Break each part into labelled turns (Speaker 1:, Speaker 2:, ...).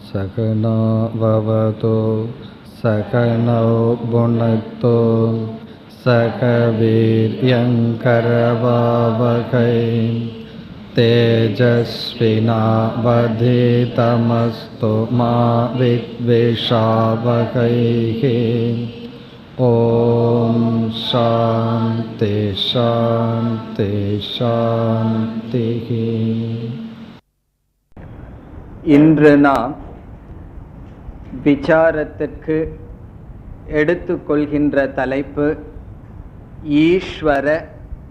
Speaker 1: சகனோ பவது சகனோ புனக்து சக வீர்யங்கரவாவகை தேஜஸ்வினாவதீதமஸ்து மா வித்விஷாவகைஹி. ஓம் சாந்தி சாந்தி சாந்தி.
Speaker 2: இன்று நாம் விசாரத்திற்கு எடுத்துக்கொள்கின்ற தலைப்பு ஈஸ்வர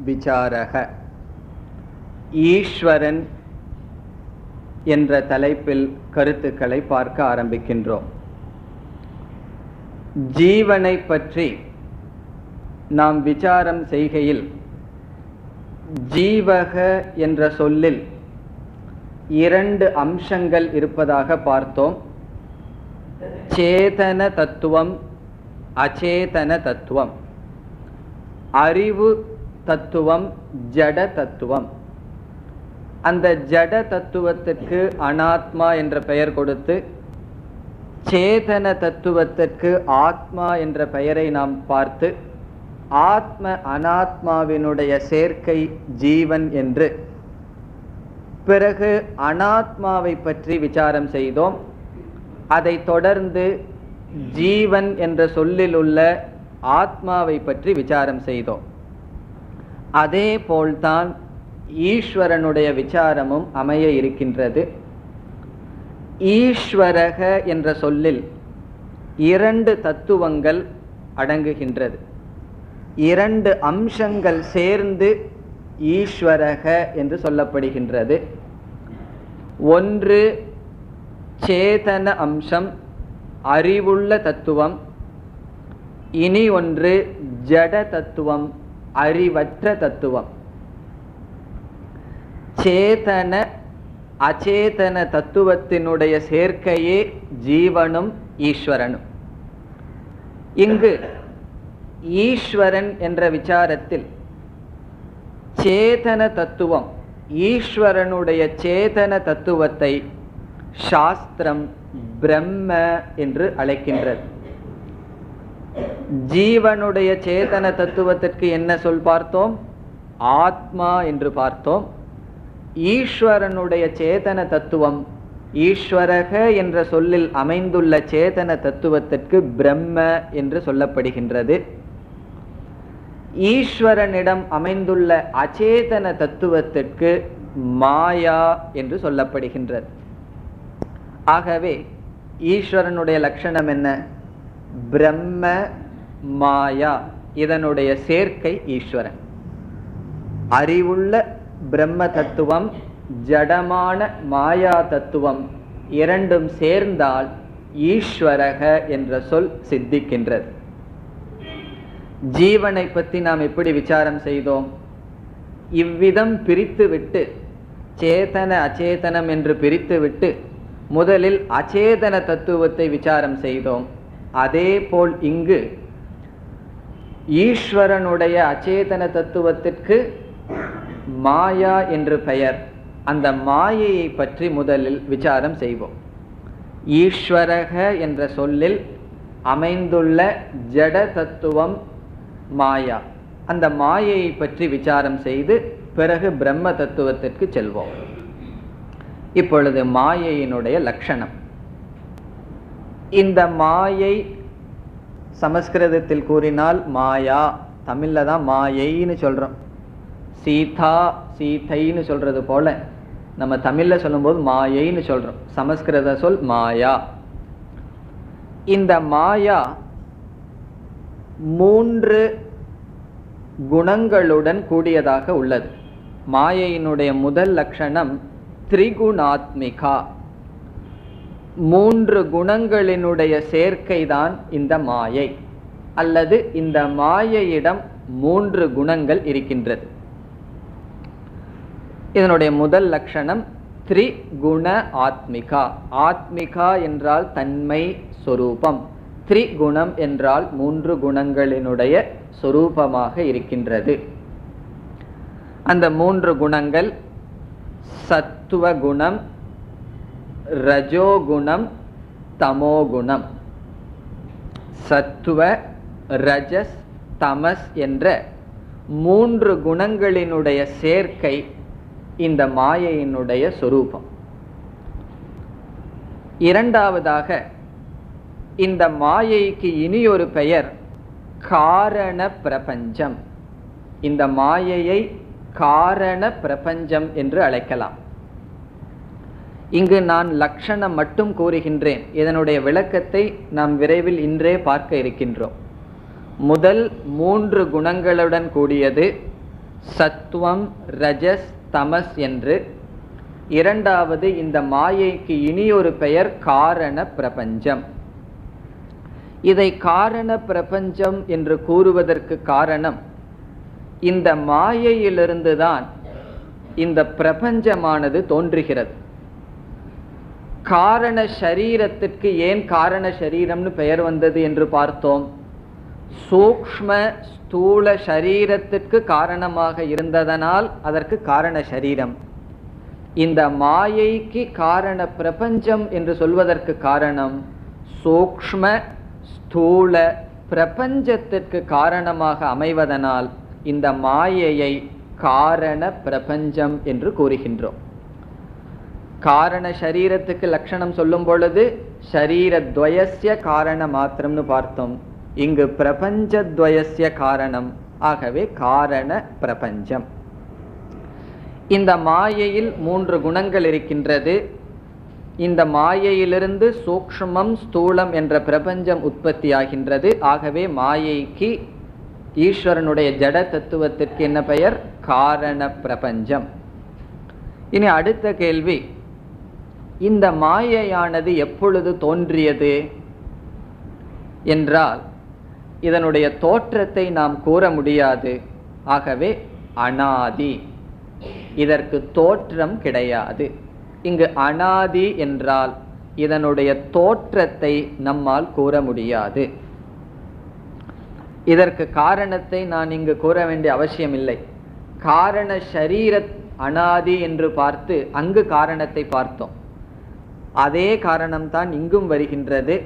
Speaker 2: விசாரக. ஈஸ்வரன் என்ற தலைப்பில் கருத்துக்களை பார்க்க ஆரம்பிக்கின்றோம். ஜீவனை பற்றி நாம் விசாரம் செய்கையில் ஜீவக என்ற சொல்லில் இரண்டு அம்சங்கள் இருப்பதாக பார்த்தோம். சேதன தத்துவம், அச்சேதன தத்துவம். அறிவு தத்துவம், ஜட தத்துவம். அந்த ஜட தத்துவத்திற்கு அனாத்மா என்ற பெயர் கொடுத்து, சேதன தத்துவத்திற்கு ஆத்மா என்ற பெயரை நாம் பார்த்து, ஆத்ம அனாத்மாவினுடைய சேர்க்கை ஜீவன் என்று, பிறகு அனாத்மாவை பற்றி விசாரம் செய்தோம். அதை தொடர்ந்து ஜீவன் என்ற சொல்லில் உள்ள ஆத்மாவை பற்றி விசாரம் செய்தோம். அதே போல்தான் ஈஸ்வரனுடைய விசாரமும் அமைய இருக்கின்றது. ஈஸ்வரக என்ற சொல்லில் இரண்டு தத்துவங்கள் அடங்குகின்றது. இரண்டு அம்சங்கள் சேர்ந்து ஈஸ்வரக என்று சொல்லப்படுகின்றது. ஒன்று சேதன அம்சம், அறிவுள்ள தத்துவம். இனி ஒன்று ஜட தத்துவம், அறிவற்ற தத்துவம். சேதன அச்சேதன தத்துவத்தினுடைய சேர்க்கையே ஜீவனும் ஈஸ்வரனும். இங்கு ஈஸ்வரன் என்ற விசாரத்தில் சேதன தத்துவம், ஈஸ்வரனுடைய சேதன தத்துவத்தை சாஸ்திரம் பிரம்ம என்று அழைக்கின்றது. ஜீவனுடைய சேதன தத்துவத்திற்கு என்ன சொல் பார்த்தோம்? ஆத்மா என்று பார்த்தோம். ஈஸ்வரனுடைய சேதன தத்துவம், ஈஸ்வரக என்ற சொல்லில் அமைந்துள்ள சேதன தத்துவத்திற்கு பிரம்ம என்று சொல்லப்படுகின்றது. ஈஸ்வரனிடம் அமைந்துள்ள அச்சேதன தத்துவத்திற்கு மாயா என்று சொல்லப்படுகின்றது. ஆகவே ஈஸ்வரனுடைய லட்சணம் என்ன? பிரம்ம மாயா, இதனுடைய சேர்க்கை ஈஸ்வரன். அறிவுள்ள பிரம்ம தத்துவம், ஜடமான மாயா தத்துவம் இரண்டும் சேர்ந்தால் ஈஸ்வரக என்ற சொல் சித்திக்கின்றது. ஜீவனை பற்றி நாம் எப்படி விசாரம் செய்தோம்? இவ்விதம் பிரித்துவிட்டு, சேதன அச்சேதனம் என்று பிரித்துவிட்டு முதலில் அச்சேதன தத்துவத்தை விசாரம் செய்தோம். அதே போல் இங்கு ஈஸ்வரனுடைய அச்சேதன தத்துவத்திற்கு மாயா என்று பெயர். அந்த மாயையை பற்றி முதலில் விசாரம் செய்வோம். ஈஸ்வரக என்ற சொல்லில் அமைந்துள்ள ஜட தத்துவம் மாயா. அந்த மாயையை பற்றி விசாரம் செய்து பிறகு பிரம்ம தத்துவத்திற்கு செல்வோம். இப்பொழுது மாயையினுடைய லட்சணம். இந்த மாயை சமஸ்கிருதத்தில் கூறினால் மாயா, தமிழ்ல தான் மாயைன்னு சொல்றோம். சீதா சீதைன்னு சொல்றது போல நம்ம தமிழ்ல சொல்லும்போது மாயைன்னு சொல்றோம். சமஸ்கிருத சொல் மாயா. இந்த மாயா மூன்று குணங்களுடன் கூடியதாக உள்ளது. மாயையினுடைய முதல் லட்சணம் திரிகுணாத்மிகா. மூன்று குணங்களினுடைய சேர்க்கைதான் இந்த மாயை, அல்லது இந்த மாயையிடம் மூன்று குணங்கள் இருக்கின்றது. இதனுடைய முதல் லட்சணம் திரிகுண ஆத்மிகா. ஆத்மிகா என்றால் தன்மை, சொரூபம். திரிகுணம் என்றால் மூன்று குணங்களினுடைய சொரூபமாக இருக்கின்றது. அந்த மூன்று குணங்கள் சத்துவ குணம், ரஜோகுணம், தமோகுணம். சத்துவ, ரஜஸ், தமஸ் என்ற 3 குணங்களினுடைய சேர்க்கை இந்த மாயையினுடைய சொரூபம். இரண்டாவதாக இந்த மாயைக்கு இனியொரு பெயர் காரண பிரபஞ்சம். இந்த மாயையை காரண பிரபஞ்சம் என்று அழைக்கலாம். இங்கு நான் லட்சணம் மட்டும் கூறுகின்றேன். இதனுடைய விளக்கத்தை நாம் விரைவில் இன்றே பார்க்க இருக்கின்றோம். முதல் 3 குணங்களுடன் கூடியது சத்துவம், ரஜஸ், தமஸ் என்று. இரண்டாவது இந்த மாயைக்கு இனியொரு பெயர் காரண பிரபஞ்சம். இதை காரண பிரபஞ்சம் என்று கூறுவதற்கு காரணம், இந்த மாயையிலிருந்துதான் இந்த பிரபஞ்சமானது தோன்றுகிறது. காரண சரீரத்திற்கு ஏன் காரண சரீரம்னு பெயர் வந்தது என்று பார்த்தோம். சூக்ஷ்ம ஸ்தூல சரீரத்திற்கு காரணமாக இருந்ததனால் அதற்கு காரண சரீரம். இந்த மாயைக்கு காரண பிரபஞ்சம் என்று சொல்வதற்கு காரணம், சூக்ஷ்ம ஸ்தூல பிரபஞ்சத்திற்கு காரணமாக அமைவதனால் இந்த மாயையை காரண பிரபஞ்சம் என்று கூறுகின்றோம். காரண சரீரத்துக்கு லட்சணம் சொல்லும் பொழுது சரீரத்வயஸ்ய காரண மாத்திரம்னு பார்த்தோம். இங்கு பிரபஞ்சத்வயஸ்ய காரணம். ஆகவே காரண பிரபஞ்சம். இந்த மாயையில் 3 குணங்கள் இருக்கின்றது. இந்த மாயையிலிருந்து சூக்ஷ்மம் ஸ்தூலம் என்ற பிரபஞ்சம் உற்பத்தி ஆகின்றது. ஆகவே மாயைக்கு, ஈஸ்வரனுடைய ஜட தத்துவத்திற்கு என்ன பெயர்? காரண பிரபஞ்சம். இனி அடுத்த கேள்வி, இந்த மாயையானது எப்பொழுது தோன்றியது என்றால் இதனுடைய தோற்றத்தை நாம் கூற முடியாது. ஆகவே அனாதி, இதற்கு தோற்றம் கிடையாது. இங்கு அனாதி என்றால் இதனுடைய தோற்றத்தை நம்மால் கூற முடியாது. இதற்கு காரணத்தை நான் இங்கு கூற வேண்டிய அவசியம் இல்லை. காரண சரீர அனாதி என்று பார்த்து அங்கு காரணத்தை பார்த்தோம். அதே காரணம்தான் இங்கும் வருகின்றது.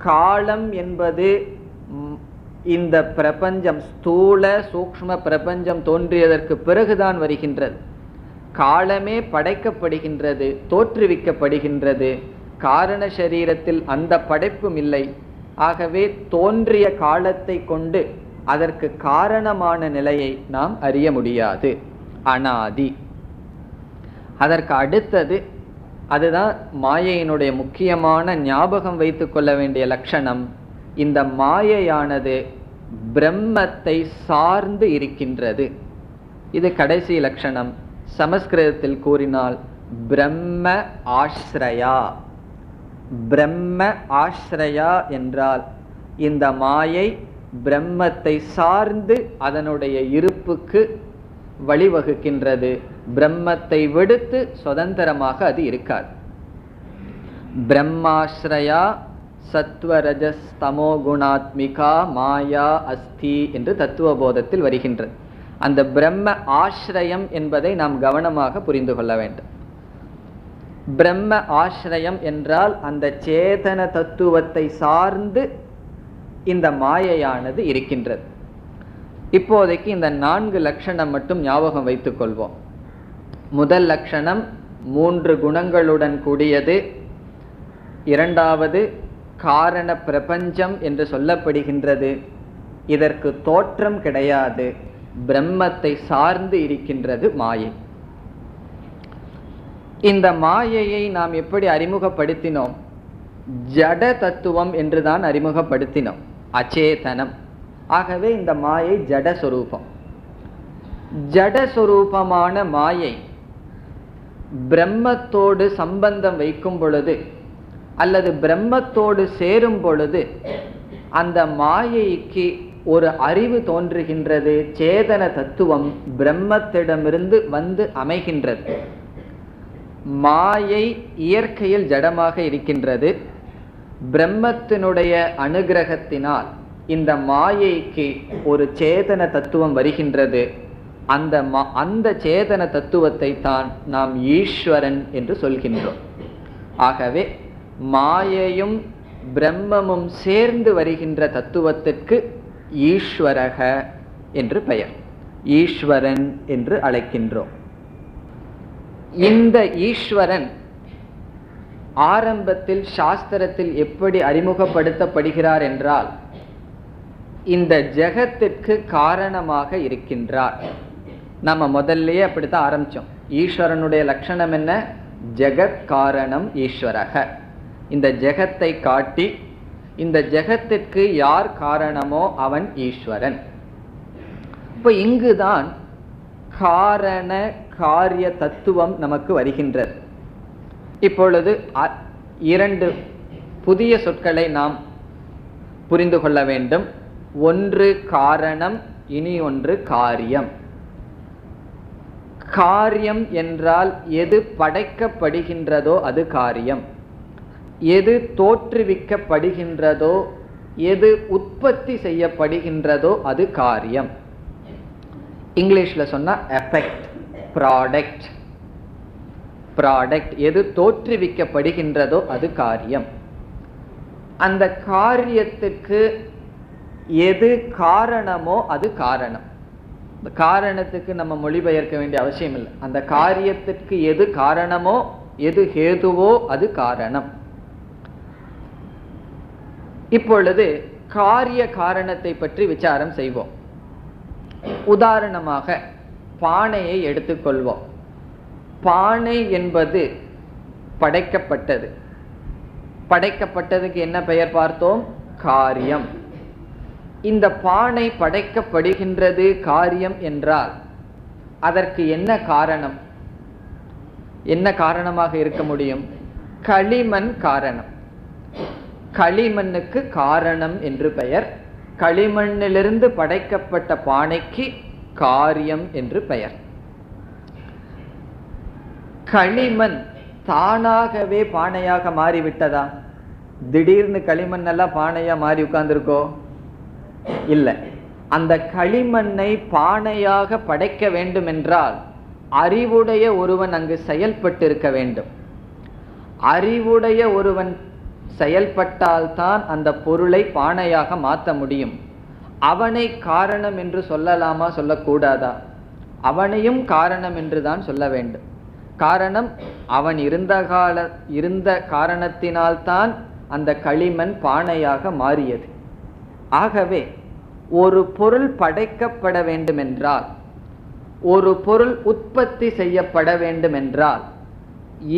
Speaker 2: காலம் என்பது இந்த பிரபஞ்சம், ஸ்தூல சூக்ஷ்ம பிரபஞ்சம் தோன்றியதற்கு பிறகுதான் வருகின்றது. காலமே படைக்கப்படுகின்றது, தோற்றுவிக்கப்படுகின்றது. காரண சரீரத்தில் அந்த படைப்பும் இல்லை. ஆகவே தோன்றிய காலத்தை கொண்டு அதற்கு காரணமான நிலையை நாம் அறிய முடியாது. அனாதி. அதற்கு அடுத்தது, அதுதான் மாயையினுடைய முக்கியமான ஞாபகம் வைத்துக் கொள்ள வேண்டிய லட்சணம். இந்த மாயையானது பிரம்மத்தை சார்ந்து இருக்கின்றது. இது கடைசி லட்சணம். சமஸ்கிருதத்தில் கூறினால் பிரம்ம ஆஸ்ரயா. பிரம்ம ஆஸ்ரயா என்றால் இந்த மாயை பிரம்மத்தை சார்ந்து அதனுடைய இருப்புக்கு வழிவகுக்கின்றது. பிரம்மத்தை விடுத்து சுதந்திரமாக அது இருக்காது. பிரம்மாஸ்ரயா சத்வரஜஸ் தமோ குணாத்மிகா மாயா அஸ்தி என்று தத்துவபோதத்தில் வருகின்றது. அந்த பிரம்ம ஆஸ்ரயம் என்பதை நாம் கவனமாக புரிந்து கொள்ள வேண்டும். பிரம்ம ஆஸ்ரயம் என்றால் அந்த சேதன தத்துவத்தை சார்ந்து இந்த மாயையானது இருக்கின்றது. இப்போதைக்கு இந்த 4 லட்சணம் மட்டும் ஞாபகம் வைத்துக் கொள்வோம். முதல் லட்சணம் 3 குணங்களுடன் கூடியது. இரண்டாவது காரண பிரபஞ்சம் என்று சொல்லப்படுகின்றது. இதற்கு தோற்றம் கிடையாது, பிரம்மத்தை சார்ந்து இருக்கின்றது மாயை. இந்த மாயையை நாம் எப்படி அறிமுகப்படுத்தினோம்? ஜட தத்துவம் என்றுதான் அறிமுகப்படுத்தினோம், அச்சேதனம். ஆகவே இந்த மாயை ஜடஸ்வரூபம். ஜடஸ்வரூபமான மாயை பிரம்மத்தோடு சம்பந்தம் வைக்கும் பொழுது அல்லது பிரம்மத்தோடு சேரும் பொழுது அந்த மாயைக்கு ஒரு அறிவு தோன்றுகின்றது. சேதன தத்துவம் பிரம்மத்திடமிருந்து வந்து அமைகின்றது. மாயை இயற்கையில் ஜடமாக இருக்கின்றது. பிரம்மத்தினுடைய அனுகிரகத்தினால் இந்த மாயைக்கு ஒரு சேதன தத்துவம் வருகின்றது. அந்த சேதன தத்துவத்தை தான் நாம் ஈஸ்வரன் என்று சொல்கின்றோம். ஆகவே மாயையும் பிரம்மமும் சேர்ந்து வருகின்ற தத்துவத்திற்கு ஈஸ்வரக என்று பெயர். ஈஸ்வரன் என்று அழைக்கின்றோம். இந்த ஈஸ்வரன் ஆரம்பத்தில் சாஸ்திரத்தில் எப்படி அறிமுகப்படுத்தப்படுகிறார் என்றால், இந்த ஜெகத்திற்கு காரணமாக இருக்கின்றார். நம்ம முதல்லயே அப்படித்தான் ஆரம்பிச்சோம். ஈஸ்வரனுடைய லட்சணம் என்ன? ஜெகத் காரணம் ஈஸ்வரக. இந்த ஜெகத்தை காட்டி இந்த ஜெகத்திற்கு யார் காரணமோ அவன் ஈஸ்வரன். இப்ப இங்குதான் காரண காரிய தத்துவம் நமக்கு வருகின்றது. இப்பொழுது இரண்டு புதிய சொற்களை நாம் புரிந்து கொள்ள வேண்டும். ஒன்று காரணம், இனி ஒன்று காரியம். காரியம் என்றால் எது படைக்கப்படுகின்றதோ அது காரியம். எது தோற்றுவிக்கப்படுகின்றதோ, எது உற்பத்தி செய்யப்படுகின்றதோ அது காரியம். இங்கிலீஷ்ல சொன்னா எஃபெக்ட், ப்ராடக்ட். ப்ராடக்ட் எது தோற்றுவிக்கப்படுகின்றதோ அது காரியம். அந்த காரியத்துக்கு எது காரணமோ அது காரணம். காரணத்துக்கு நம்ம மொழிபெயர்க்க வேண்டிய அவசியம் இல்லை. அந்த காரியத்திற்கு எது காரணமோ, எது ஹேதுவோ அது காரணம். இப்பொழுது காரிய காரணத்தை பற்றி விசாரம் செய்வோம். உதாரணமாக பானையை எடுத்துக்கொள்வோம். பானை என்பது படைக்கப்பட்டது. படைக்கப்பட்டதுக்கு என்ன பெயர் பார்த்தோம்? காரியம். இந்த பானை படைக்கப்படுகின்றது காரியம் என்றால் அதற்கு என்ன காரணம்? என்ன காரணமாக இருக்க முடியும்? களிமண் காரணம். களிமண்ணுக்கு காரணம் என்று பெயர். களிமண்ணிலிருந்து படைக்கப்பட்ட பானைக்கு காரியம் என்று பெயர். களிமண் தானாகவே பானையாக மாறிவிட்டதா? திடீர்னு களிமண் எல்லாம் பானையா மாறி உட்கார்ந்துருக்கோ? இல்லை. அந்த களிமண்ணை பானையாக படைக்க வேண்டும் என்றால் அறிவுடைய ஒருவன் அங்கு செயல்பட்டு இருக்க வேண்டும். அறிவுடைய ஒருவன் செயல்பட்டால்தான் அந்த பொருளை பானையாக மாற்ற முடியும். அவனை காரணம் என்று சொல்லலாமா, சொல்லக்கூடாதா? அவனையும் காரணம் என்று தான் சொல்ல வேண்டும். காரணம், அவன் இருந்த காரணத்தினால்தான் அந்த களிமண் பானையாக மாறியது. ஆகவே ஒரு பொருள் படைக்கப்பட வேண்டுமென்றால், ஒரு பொருள் உற்பத்தி செய்யப்பட வேண்டுமென்றால்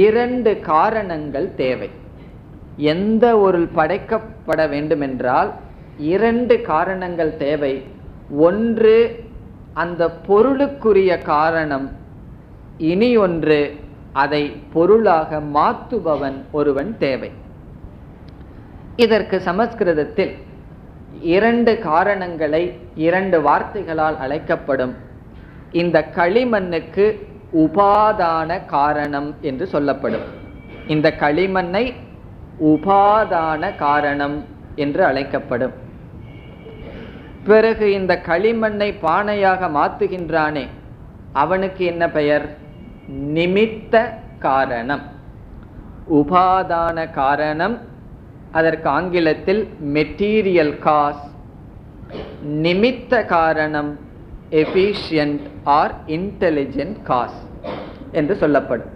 Speaker 2: இரண்டு காரணங்கள் தேவை. எந்த ஒரு படைக்கப்பட வேண்டுமென்றால் இரண்டு காரணங்கள் தேவை. ஒன்று அந்த பொருளுக்குரிய காரணம், இனி ஒன்று அதை பொருளாக மாற்றுபவன் ஒருவன் தேவை. இதற்கு சமஸ்கிருதத்தில் இரண்டு காரணங்களை இரண்டு வார்த்தைகளால் அழைக்கப்படும். இந்த களிமண்ணுக்கு உபாதான காரணம் என்று சொல்லப்படும். இந்த களிமண்ணை உபாதான காரணம் என்று அழைக்கப்படும். பிறகு இந்த களிமண்ணை பானையாக மாற்றுகின்றானே, அவனுக்கு என்ன பெயர்? நிமித்த காரணம். உபாதான காரணம், அதற்கு ஆங்கிலத்தில் மெட்டீரியல் காஸ். நிமித்த காரணம் எஃபிஷியன்ட் ஆர் இன்டெலிஜென்ட் காஸ் என்று சொல்லப்படும்.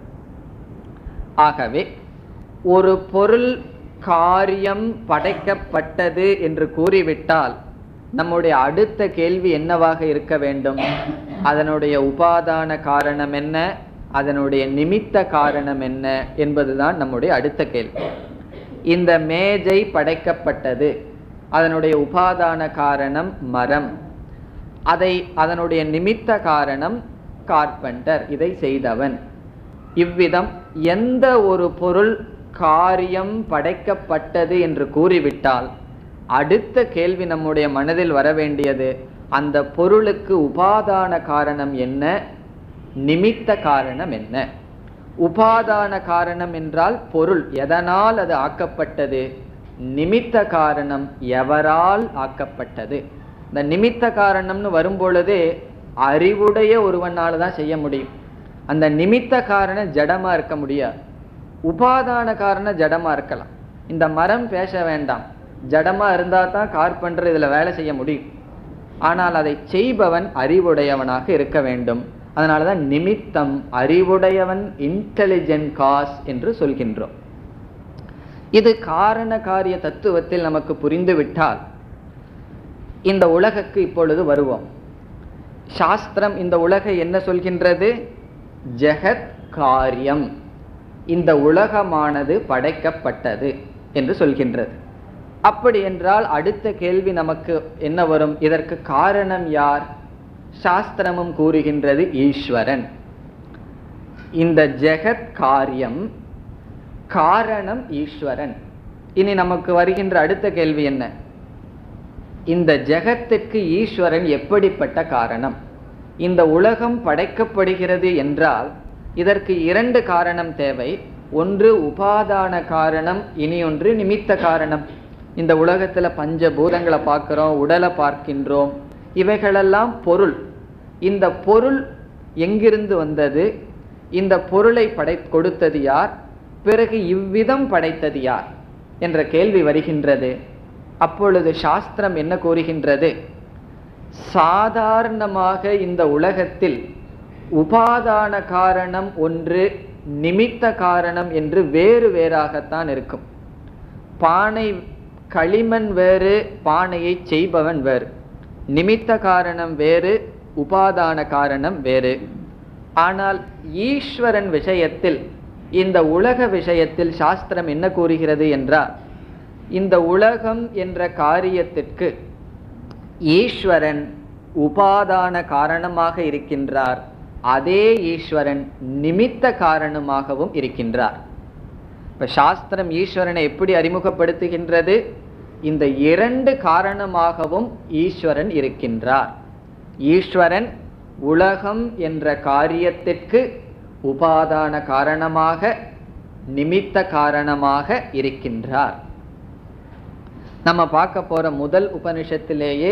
Speaker 2: ஆகவே ஒரு பொருள் காரியம் படைக்கப்பட்டது என்று கூறிவிட்டால் நம்முடைய அடுத்த கேள்வி என்னவாக இருக்க வேண்டும்? அதனுடைய உபாதான காரணம் என்ன, அதனுடைய நிமித்த காரணம் என்ன என்பதுதான் நம்முடைய அடுத்த கேள்வி. இந்த மேஜை படைக்கப்பட்டது, அதனுடைய உபாதான காரணம் மரம், அதனுடைய நிமித்த காரணம் கார்பெண்டர், இதை செய்தவன். இவ்விதம் எந்த ஒரு பொருள் காரியம் படைக்கப்பட்டது என்று கூறிவிட்டால் அடுத்த கேள்வி நம்முடைய மனதில் வர வேண்டியது, அந்த பொருளுக்கு உபாதான காரணம் என்ன, நிமித்த காரணம் என்ன? உபாதான காரணம் என்றால் பொருள் எதனால் அது ஆக்கப்பட்டது, நிமித்த காரணம் எவரால் ஆக்கப்பட்டது. இந்த நிமித்த காரணம்னு வரும்பொழுதே அறிவுடைய ஒருவனால தான் செய்ய முடியும். அந்த நிமித்த காரணம் ஜடமா இருக்க முடியாது. உபாதான காரணம் ஜடமா இருக்கலாம். இந்த மரம் பேச வேண்டாம், ஜடமாக இருந்தால் தான் கார்பெண்டர் இதில் வேலை செய்ய முடியும். ஆனால் அதை செய்பவன் அறிவுடையவனாக இருக்க வேண்டும். அதனால தான் நிமித்தம், அறிவுடையவன், இன்டெலிஜென்ட் காஸ் என்று சொல்கின்றோம். இது காரண காரிய தத்துவத்தில் நமக்கு புரிந்துவிட்டால் இந்த உலகுக்கு இப்பொழுது வருவோம். சாஸ்திரம் இந்த உலகை என்ன சொல்கின்றது? ஜெகத் காரியம், இந்த உலகமானது படைக்கப்பட்டது என்று சொல்கின்றது. அப்படி என்றால் அடுத்த கேள்வி நமக்கு என்ன வரும்? இதற்கு காரணம் யார்? சாஸ்திரமும் கூறுகின்றது ஈஸ்வரன். இந்த ஜெகத் காரியம், காரணம் ஈஸ்வரன். இனி நமக்கு வருகின்ற அடுத்த கேள்வி என்ன? இந்த ஜெகத்துக்கு ஈஸ்வரன் எப்படிப்பட்ட காரணம்? இந்த உலகம் படைக்கப்படுகிறது என்றால் இதற்கு இரண்டு காரணம் தேவை. ஒன்று உபாதான காரணம், இனி ஒன்று நிமித்த காரணம். இந்த உலகத்தில் பஞ்சபூதங்களை பார்க்கிறோம், உடலை பார்க்கின்றோம், இவைகளெல்லாம் பொருள். இந்த பொருள் எங்கிருந்து வந்தது? இந்த பொருளை கொடுத்தது யார்? பிறகு இவ்விதம் படைத்தது யார் என்ற கேள்வி வருகின்றது. அப்பொழுது சாஸ்திரம் என்ன கூறுகின்றது? சாதாரணமாக இந்த உலகத்தில் உபாதான காரணம் ஒன்று, நிமித்த காரணம் என்று வேறு வேறாகத்தான் இருக்கும். பானை, களிமண் வேறு, பானையை செய்பவன் வேறு. நிமித்த காரணம் வேறு, உபாதான காரணம் வேறு. ஆனால் ஈஸ்வரன் விஷயத்தில், இந்த உலக விஷயத்தில் சாஸ்திரம் என்ன கூறுகிறது என்றால், இந்த உலகம் என்ற காரியத்திற்கு ஈஸ்வரன் உபாதான காரணமாக இருக்கின்றார். அதே ஈஸ்வரன் நிமித்த காரணமாகவும் இருக்கின்றார். இப்ப சாஸ்திரம் ஈஸ்வரனை எப்படி அறிமுகப்படுத்துகின்றது? இந்த இரண்டு காரணமாகவும் ஈஸ்வரன் இருக்கின்றார். ஈஸ்வரன் உலகம் என்ற காரியத்திற்கு உபாதான காரணமாக, நிமித்த காரணமாக இருக்கின்றார். நம்ம பார்க்க போற முதல் உபனிஷத்திலேயே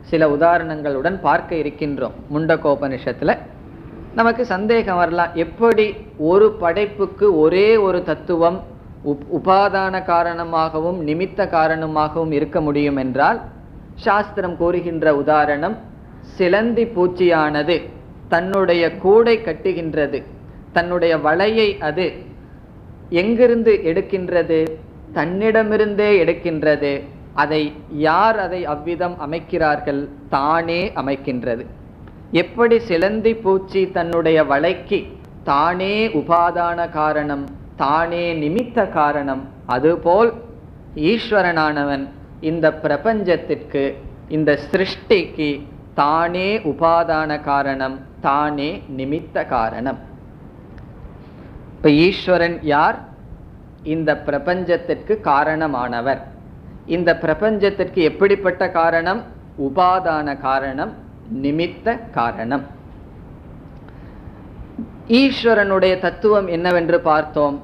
Speaker 2: சில உதாரணங்களுடன் பார்க்க இருக்கின்றோம். முண்டகோபனிஷத்துல நமக்கு சந்தேகம் வரலாம், எப்படி ஒரு படைப்புக்கு ஒரே ஒரு தத்துவம் உபாதான காரணமாகவும் நிமித்த காரணமாகவும் இருக்க முடியும் என்றால், சாஸ்திரம் கூறுகின்ற உதாரணம், சிலந்தி பூச்சியானது தன்னுடைய கூடை கட்டுகின்றது, தன்னுடைய வலையை அது எங்கிருந்து எடுக்கின்றது? தன்னிடமிருந்தே எடுக்கின்றது. அதை யார் அதை அவ்விதம் அமைக்கிறார்கள்? தானே அமைக்கின்றது. எப்படி சிலந்தி பூச்சி தன்னுடைய வலைக்கு தானே உபாதான காரணம், தானே நிமித்த காரணம், அதுபோல் ஈஸ்வரனானவன் இந்த பிரபஞ்சத்திற்கு, இந்த சிருஷ்டிக்கு தானே உபாதான காரணம், தானே நிமித்த காரணம். இப்ப ஈஸ்வரன் யார்? இந்த பிரபஞ்சத்திற்கு காரணமானவர். இந்த பிரபஞ்சத்திற்கு எப்படிப்பட்ட காரணம்? உபாதான காரணம், நிமித்த காரணம். ஈஸ்வரனுடைய தத்துவம் என்னவென்று பார்த்தோம்.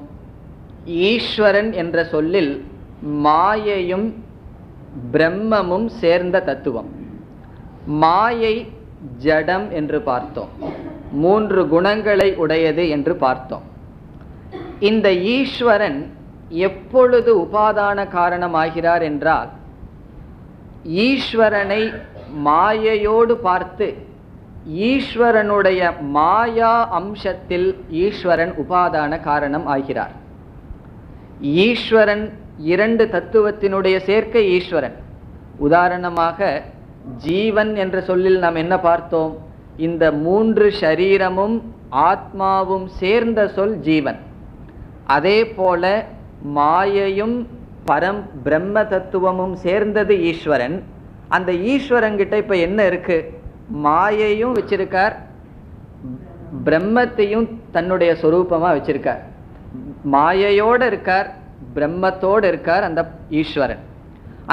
Speaker 2: ஈஸ்வரன் என்ற சொல்லில் மாயையும் பிரம்மமும் சேர்ந்த தத்துவம். மாயை ஜடம் என்று பார்த்தோம், மூன்று குணங்களை உடையது என்று பார்த்தோம். இந்த ஈஸ்வரன் எப்பொழுது உபாதான காரணமாகிறார் என்றால், ஈஸ்வரனை மாயையோடு பார்த்து ஈஸ்வரனுடைய மாயா அம்சத்தில் ஈஸ்வரன் உபாதான காரணம் ஆகிறார். ஈஸ்வரன் இரண்டு தத்துவத்தினுடைய சேர்க்கை ஈஸ்வரன். உதாரணமாக ஜீவன் என்ற சொல்லில் நாம் என்ன பார்த்தோம்? இந்த மூன்று ஷரீரமும் ஆத்மாவும் சேர்ந்த சொல் ஜீவன். அதே போல மாயையும் பிரம்ம தத்துவமும் சேர்ந்தது ஈஸ்வரன். அந்த ஈஸ்வரன்கிட்ட இப்ப என்ன இருக்கு? மாயையும் வச்சிருக்கார், பிரம்மத்தையும் தன்னுடைய சொரூபமா வச்சிருக்கார். மாயையோடு இருக்கார், பிரம்மத்தோடு இருக்கார் அந்த ஈஸ்வரன்.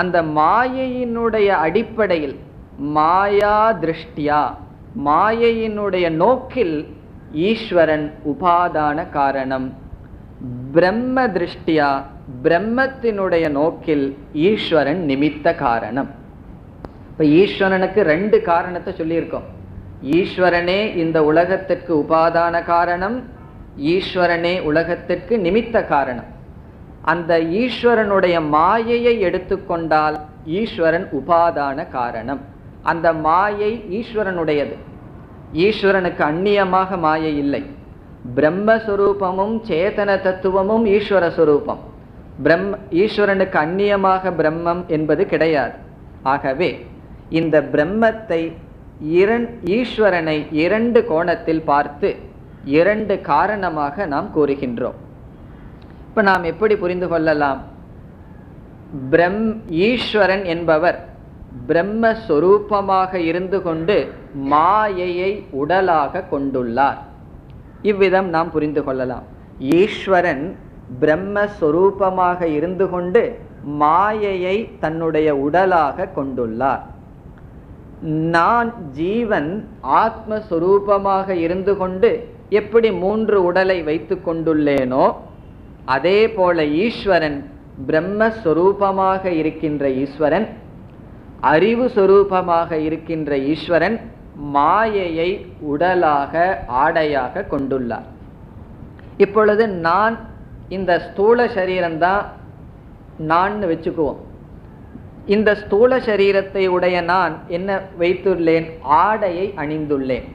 Speaker 2: அந்த மாயையினுடைய அடிப்படையில், மாயா திருஷ்டியா, மாயையினுடைய நோக்கில் ஈஸ்வரன் உபாதான காரணம். பிரம்ம திருஷ்டியா, பிரம்மத்தினுடைய நோக்கில் ஈஸ்வரன் நிமித்த காரணம். இப்ப ஈஸ்வரனுக்கு ரெண்டு காரணத்தை சொல்லியிருக்கோம். ஈஸ்வரனே இந்த உலகத்திற்கு உபாதான காரணம், ஈஸ்வரனே உலகத்திற்கு நிமித்த காரணம். அந்த ஈஸ்வரனுடைய மாயையை எடுத்துக்கொண்டால் ஈஸ்வரன் உபாதான காரணம். அந்த மாயை ஈஸ்வரனுடையது. ஈஸ்வரனுக்கு அந்நியமாக மாயை இல்லை. பிரம்மஸ்வரூபமும் சேதன தத்துவமும் ஈஸ்வர ஸ்வரூபம். ஈஸ்வரனுக்கு அந்நியமாக பிரம்மம் என்பது கிடையாது. ஆகவே இந்த பிரம்மத்தை ஈஸ்வரனை இரண்டு கோணத்தில் பார்த்து இரண்டு காரணமாக நாம் கூறுகின்றோம். இப்ப நாம் எப்படி புரிந்து கொள்ளலாம்? ஈஸ்வரன் என்பவர் பிரம்மஸ்வரூபமாக இருந்து கொண்டு மாயையை உடலாக கொண்டுள்ளார். இவ்விதம் நாம் புரிந்து கொள்ளலாம். ஈஸ்வரன் பிரம்மஸ்வரூபமாக இருந்து கொண்டு மாயையை தன்னுடைய உடலாக கொண்டுள்ளார். நான் ஜீவன் ஆத்மஸ்வரூபமாக இருந்து கொண்டு எப்படி 3 உடலை வைத்து கொண்டுள்ளேனோ அதே போல ஈஸ்வரன் பிரம்மஸ்வரூபமாக இருக்கின்ற ஈஸ்வரன், அறிவு சொரூபமாக இருக்கின்ற ஈஸ்வரன் மாயையை உடலாக ஆடையாக கொண்டுள்ளார். இப்பொழுது நான் இந்த ஸ்தூல சரீரம்தான் நான் வச்சுக்குவோம். இந்த ஸ்தூல சரீரத்தை உடைய நான் என்ன வைத்துள்ளேன்? ஆடையை அணிந்துள்ளேன்.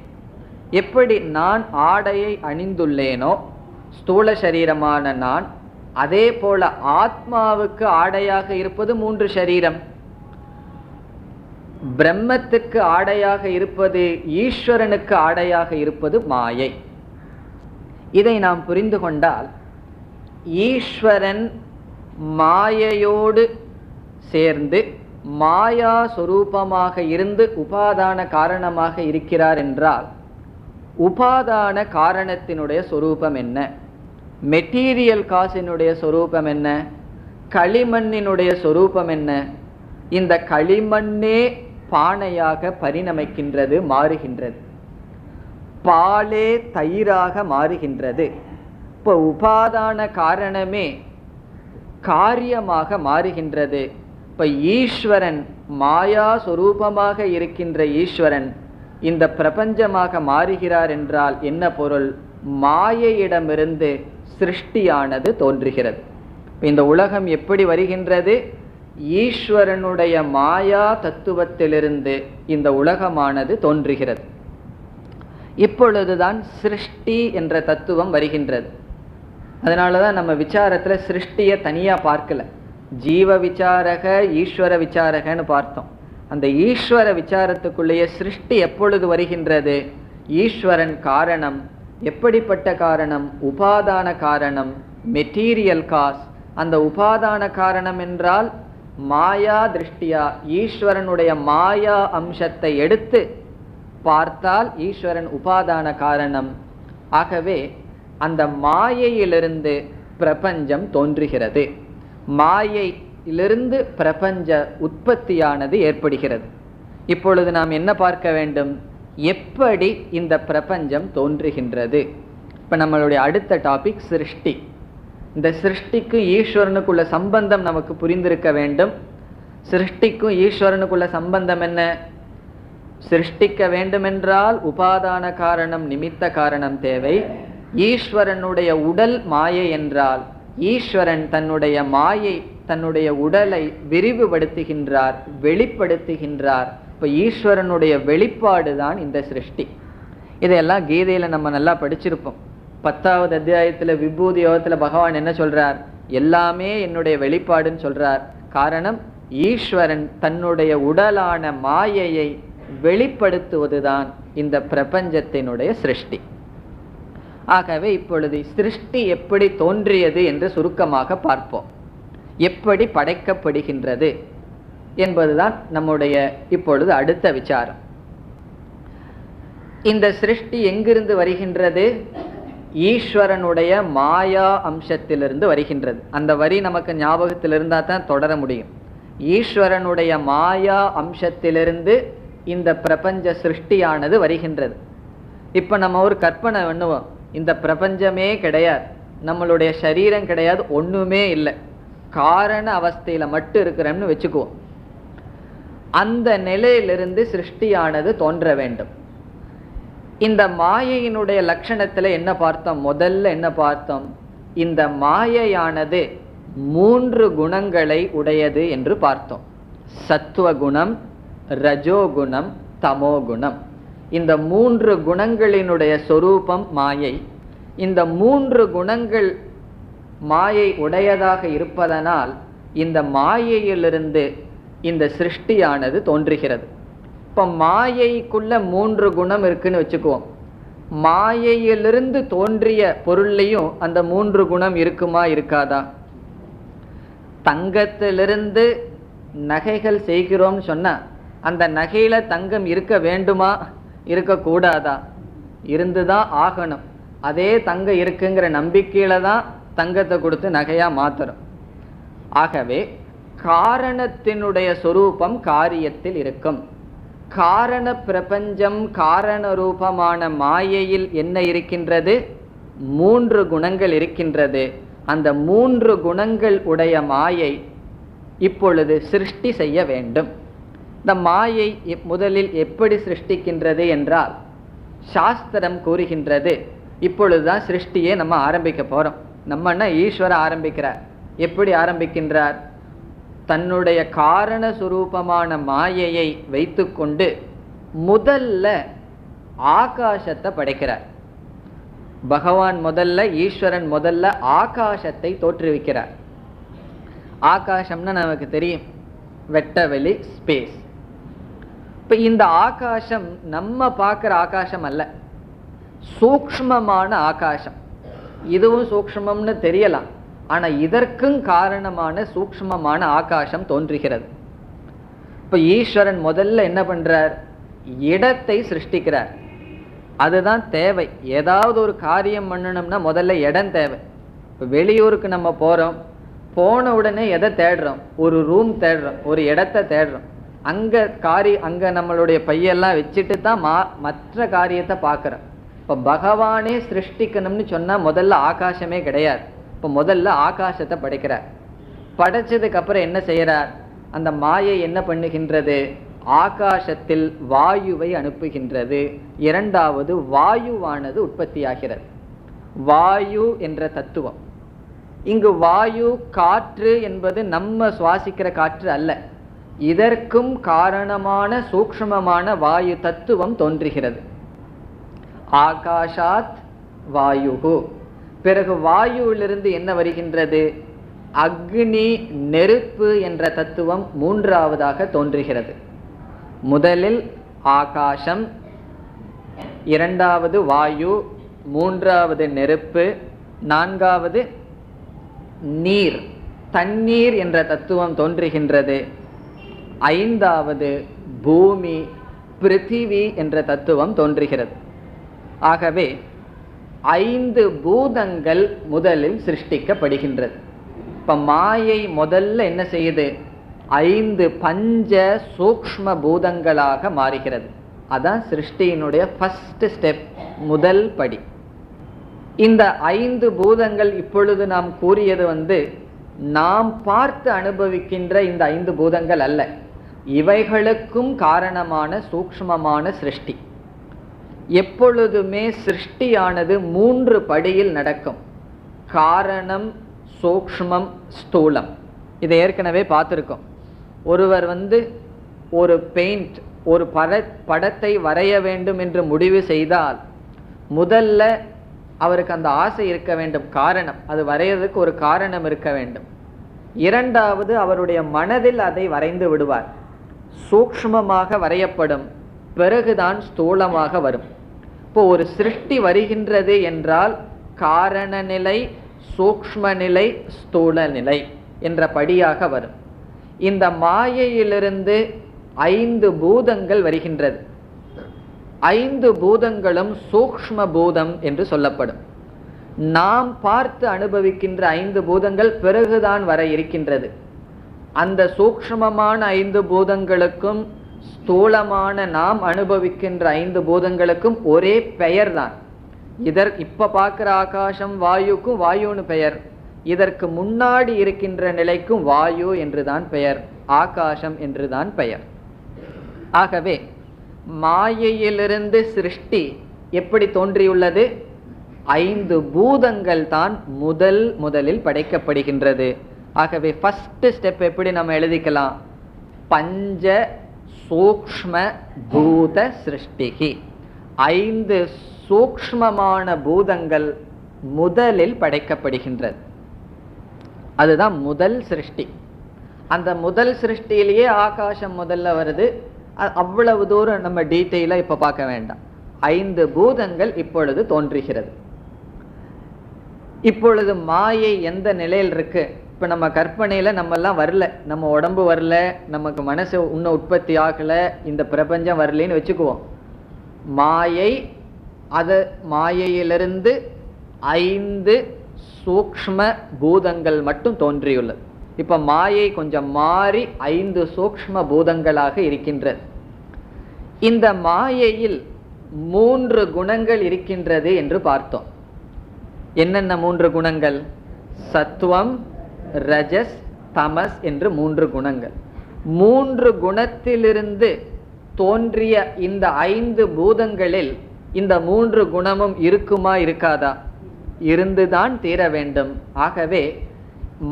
Speaker 2: எப்படி நான் ஆடையை அணிந்துள்ளேனோ ஸ்தூல சரீரமான நான், அதே போல ஆத்மாவுக்கு ஆடையாக இருப்பது 3 சரீரம். பிரம்மத்துக்கு ஆடையாக இருப்பது, ஈஸ்வரனுக்கு ஆடையாக இருப்பது மாயை. இதை நாம் புரிந்து கொண்டால் ஈஸ்வரன் மாயையோடு சேர்ந்து மாயா சொரூபமாக இருந்து உபாதான காரணமாக இருக்கிறார் என்றால் உபாதான காரணத்தினுடைய சொரூபம் என்ன? மெட்டீரியல் காசினுடைய சொரூபம் என்ன? களிமண்ணினுடைய சொரூபம் என்ன? இந்த களிமண்ணே பானையாக பரிணமிக்கின்றது, மாறுகின்றது. பாலே தயிராக மாறுகின்றது. இப்போ உபாதான காரணமே காரியமாக மாறுகின்றது. இப்போ ஈஸ்வரன் மாயா சொரூபமாக இருக்கின்ற ஈஸ்வரன் இந்த பிரபஞ்சமாக மாறுகிறார் என்றால் என்ன பொருள்? மாயையிடமிருந்து சிருஷ்டியானது தோன்றுகிறது. இந்த உலகம் எப்படி வருகின்றது? ஈஸ்வரனுடைய மாயா தத்துவத்திலிருந்து இந்த உலகமானது தோன்றுகிறது. இப்பொழுதுதான் சிருஷ்டி என்ற தத்துவம் வருகின்றது. அதனாலதான் நம்ம விசாரத்துல சிருஷ்டியை தனியா பார்க்கல, ஜீவ விசாரக ஈஸ்வர விசாரகன்னு பார்த்தோம். அந்த ஈஸ்வர விசாரத்துக்குள்ளேயே சிருஷ்டி எப்பொழுது வருகின்றது? ஈஸ்வரன் காரணம். எப்படிப்பட்ட காரணம்? உபாதான காரணம், மெட்டீரியல் காஸ். அந்த உபாதான காரணம் என்றால் மாயா திருஷ்டியா, ஈஸ்வரனுடைய மாயா அம்சத்தை எடுத்து பார்த்தால் ஈஸ்வரன் உபாதான காரணம். ஆகவே அந்த மாயையிலிருந்து பிரபஞ்சம் தோன்றுகிறது. மாயையிலிருந்து பிரபஞ்ச உற்பத்தியானது ஏற்படுகிறது. இப்பொழுது நாம் என்ன பார்க்க வேண்டும்? எப்படி இந்த பிரபஞ்சம் தோன்றுகின்றது? இப்ப நம்மளுடைய அடுத்த டாபிக் சிருஷ்டி. இந்த சிருஷ்டிக்கும் ஈஸ்வரனுக்குள்ள சம்பந்தம் நமக்கு புரிந்திருக்க வேண்டும். சிருஷ்டிக்கும் ஈஸ்வரனுக்குள்ள சம்பந்தம் என்ன? சிருஷ்டிக்க வேண்டுமென்றால் உபாதான காரணம், நிமித்த காரணம் தேவை. ஈஸ்வரனுடைய உடல் மாயை என்றால் ஈஸ்வரன் தன்னுடைய மாயை, தன்னுடைய உடலை விரிவுபடுத்துகின்றார், வெளிப்படுத்துகின்றார். இப்ப ஈஸ்வரனுடைய வெளிப்பாடு தான் இந்த சிருஷ்டி. இதையெல்லாம் கீதையில நம்ம நல்லா படிச்சிருப்போம். 10வது அத்தியாயத்துல விபூதி யோகத்துல பகவான் என்ன சொல்றார்? எல்லாமே என்னுடைய வெளிப்பாடுன்னு சொல்றார். காரணம், ஈஸ்வரன் தன்னுடைய உடலான மாயையை வெளிப்படுத்துவதுதான் இந்த பிரபஞ்சத்தினுடைய சிருஷ்டி. ஆகவே இப்பொழுது சிருஷ்டி எப்படி தோன்றியது என்று சுருக்கமாக பார்ப்போம். எப்படி படைக்கப்படுகின்றது என்பதுதான் நம்முடைய இப்பொழுது அடுத்த விசாரம். இந்த சிருஷ்டி எங்கிருந்து வருகின்றது? ஈஸ்வரனுடைய மாயா அம்சத்திலிருந்து வருகின்றது. அந்த வரி நமக்கு ஞாபகத்தில் இருந்தா தான் தொடர முடியும். ஈஸ்வரனுடைய மாயா அம்சத்திலிருந்து இந்த பிரபஞ்ச சிருஷ்டியானது வருகின்றது. இப்ப நம்ம ஒரு கற்பனை பண்ணுவோம், இந்த பிரபஞ்சமே கிடையாது, நம்மளுடைய சரீரம் கிடையாது, ஒண்ணுமே இல்லை, காரண அவஸ்தையில மட்டும் இருக்கிறோம்னு வச்சுக்குவோம். அந்த நிலையிலிருந்து சிருஷ்டியானது தோன்ற வேண்டும். இந்த மாயையினுடைய லட்சணத்துல என்ன பார்த்தோம்? முதல்ல என்ன பார்த்தோம்? இந்த மாயையானது 3 குணங்களை உடையது என்று பார்த்தோம். சத்துவகுணம், ரஜோகுணம், தமோகுணம். இந்த 3 குணங்களினுடைய சொரூபம் மாயை. இந்த 3 குணங்கள் மாயை உடையதாக இருப்பதனால் இந்த மாயையிலிருந்து இந்த சிருஷ்டியானது தோன்றுகிறது. இப்ப மாயைக்குள்ள 3 குணம் இருக்குன்னு வச்சுக்குவோம். மாயையிலிருந்து தோன்றிய பொருள்லையும் அந்த 3 குணம் இருக்குமா இருக்காதா? தங்கத்திலிருந்து நகைகள் செய்கிறோம்னு சொன்னா அந்த நகையில தங்கம் இருக்க வேண்டுமா இருக்கக்கூடாதா? இருந்துதான் ஆகணும். அதே தங்கம் இருக்குங்கிற நம்பிக்கையில தான் தங்கத்தை கொடுத்து நகையா மாத்துறோம். ஆகவே காரணத்தினுடைய சொரூபம் காரியத்தில் இருக்கும். காரண பிரபஞ்சம், காரண ரூபமான மாயையில் என்ன இருக்கின்றது? 3 குணங்கள் இருக்கின்றது. அந்த 3 குணங்கள் உடைய மாயை இப்பொழுது சிருஷ்டி செய்ய வேண்டும். இந்த மாயை முதலில் எப்படி சிருஷ்டிக்கின்றது என்றால், சாஸ்திரம் கூறுகின்றது, இப்பொழுதுதான் சிருஷ்டியை நம்ம ஆரம்பிக்க போறோம். நம்மன்னா ஈஸ்வரன் ஆரம்பிக்கிறார். எப்படி ஆரம்பிக்கின்றார்? தன்னுடைய காரண சுரூபமான மாயையை வைத்துக்கொண்டு முதல்ல ஆகாசத்தை படைக்கிறார். பகவான் முதல்ல, ஈஸ்வரன் முதல்ல ஆகாசத்தை தோற்றுவிக்கிறார். ஆகாசம்னா நமக்கு தெரியும், வெட்டவெளி, ஸ்பேஸ். இப்ப இந்த ஆகாசம் நம்ம பார்க்கிற ஆகாசம் அல்ல, சூக்ஷ்மமான ஆகாசம். இதுவும் சூக்ஷ்மம்னு தெரியலாம், ஆனா இதற்கும் காரணமான சூக்ஷ்மமான ஆகாசம் தோன்றுகிறது. இப்ப ஈஸ்வரன் முதல்ல என்ன பண்றார்? இடத்தை சிருஷ்டிக்கிறார். அதுதான் தேவை. ஏதாவது ஒரு காரியம் பண்ணணும்னா முதல்ல இடம் தேவை. இப்ப வெளியூருக்கு நம்ம போறோம், போன உடனே எதை தேடுறோம்? ஒரு ரூம் தேடுறோம், ஒரு இடத்தை தேடுறோம். அங்க நம்மளுடைய பையெல்லாம் வச்சுட்டு தான் மற்ற காரியத்தை பார்க்கிறோம். இப்ப பகவானே சிருஷ்டிக்கணும்னு சொன்னா முதல்ல ஆகாசமே கிடையாது. இப்ப முதல்ல ஆகாசத்தை படைக்கிறார். படைச்சதுக்கு அப்புறம் என்ன செய்யறார்? அந்த மாயை என்ன பண்ணுகின்றது? ஆகாசத்தில் வாயுவை அனுப்புகின்றது. இரண்டாவது வாயுவானது உற்பத்தியாகிறது. வாயு என்ற தத்துவம். இங்கு வாயு, காற்று என்பது நம்ம சுவாசிக்கிற காற்று அல்ல. இதற்கும் காரணமான சூக்ஷ்மமான வாயு தத்துவம் தோன்றுகிறது. ஆகாஷாத் வாயுகு. பிறகு வாயுவிலிருந்து என்ன வருகின்றது? அக்னி, நெருப்பு என்ற தத்துவம் மூன்றாவதாக தோன்றுகிறது. முதலில் ஆகாசம், இரண்டாவது வாயு, மூன்றாவது நெருப்பு, நான்காவது நீர், தண்ணீர் என்ற தத்துவம் தோன்றுகின்றது. ஐந்தாவது பூமி, பிருத்திவி என்ற தத்துவம் தோன்றுகிறது. ஆகவே 5 பூதங்கள் முதலில் சிருஷ்டிக்கப்படுகின்றது. இப்ப மாயை முதல்ல என்ன செய்யுது? 5 பஞ்ச சூக்ஷ்ம பூதங்களாக மாறுகிறது. அதான் சிருஷ்டியினுடைய ஃபர்ஸ்ட் ஸ்டெப், முதல் படி. இந்த 5 பூதங்கள் இப்பொழுது நாம் கூறியது நாம் பார்த்து அனுபவிக்கின்ற இந்த 5 பூதங்கள் அல்ல. இவைகளுக்கும் காரணமான சூக்ஷ்மமான சிருஷ்டி. எப்பொழுதுமே சிருஷ்டியானது 3 படியில் நடக்கும். காரணம், சூக்ஷ்மம், ஸ்தூலம். இதை ஏற்கனவே பார்த்துருக்கோம். ஒருவர் ஒரு பெயிண்ட், ஒரு படத்தை வரைய வேண்டும் என்று முடிவு செய்தால் முதல்ல அவருக்கு அந்த ஆசை இருக்க வேண்டும். காரணம், அது வரையறதுக்கு ஒரு காரணம் இருக்க வேண்டும். இரண்டாவது, அவருடைய மனதில் அதை வரைந்து விடுவார். சூக்ஷ்மமாக வரையப்படும், பிறகுதான் ஸ்தூலமாக வரும். இப்போ ஒரு சிருஷ்டி வருகின்றது என்றால் காரண நிலை, சூக்ஷ்ம நிலை, ஸ்தூல நிலை என்ற படியாக வரும். இந்த மாயையிலிருந்து 5 பூதங்கள் வருகின்றது. 5 பூதங்களும் சூக்ஷ்ம பூதம் என்று சொல்லப்படும். நாம் பார்த்து அனுபவிக்கின்ற 5 பூதங்கள் பிறகுதான் வர இருக்கின்றது. அந்த சூக்ஷ்மமான 5 பூதங்களுக்கும் ஸ்தூலமான நாம் அனுபவிக்கின்ற 5 பூதங்களுக்கும் ஒரே பெயர் தான். இப்ப பார்க்கிற ஆகாசம் வாயுக்கும் வாயுன்னு பெயர். இதற்கு முன்னாடி இருக்கின்ற நிலைக்கும் வாயு என்றுதான் பெயர், ஆகாசம் என்றுதான் பெயர். ஆகவே மாயையிலிருந்து சிருஷ்டி எப்படி தோன்றியுள்ளது? 5 பூதங்கள் தான் முதலில் படைக்கப்படுகின்றது. ஆகவே ஃபர்ஸ்ட் ஸ்டெப் எப்படி நம்ம எழுதிக்கலாம்? பஞ்ச சூக்ஷ்ம பூத சிருஷ்டிகி, 5 சூக்ஷ்மமான பூதங்கள் முதலில் படைக்கப்படுகின்றது. அதுதான் முதல் சிருஷ்டி. அந்த முதல் சிருஷ்டியிலேயே ஆகாசம் முதல்ல வருது. அவ்வளவு தூரம் நம்ம டீட்டெயிலா இப்ப பார்க்க வேண்டாம். 5 பூதங்கள் இப்பொழுது தோன்றுகிறது. இப்பொழுது மாயை எந்த நிலையில் இருக்கு? இப்ப நம்ம கற்பனையில நம்ம எல்லாம் வரல, நம்ம உடம்பு வரல, நமக்கு மனசு இன்னும் உற்பத்தி ஆகல, இந்த பிரபஞ்சம் வரலன்னு வச்சுக்குவோம். மாயை, அது மாயையிலிருந்து 5 சூக்ஷ்ம பூதங்கள் மட்டும் தோன்றியுள்ளது. இப்ப மாயை கொஞ்சம் மாறி 5 சூக்ஷ்ம பூதங்களாக இருக்கின்றது. இந்த மாயையில் 3 குணங்கள் இருக்கின்றது என்று பார்த்தோம். என்னென்ன 3 குணங்கள்? சத்துவம், ரஜஸ், தமஸ் என்று 3 குணங்கள். 3 குணத்திலிருந்து தோன்றிய இந்த 5 பூதங்களில் இந்த 3 குணமும் இருக்குமா இருக்காதா? இருந்துதான் தீர வேண்டும். ஆகவே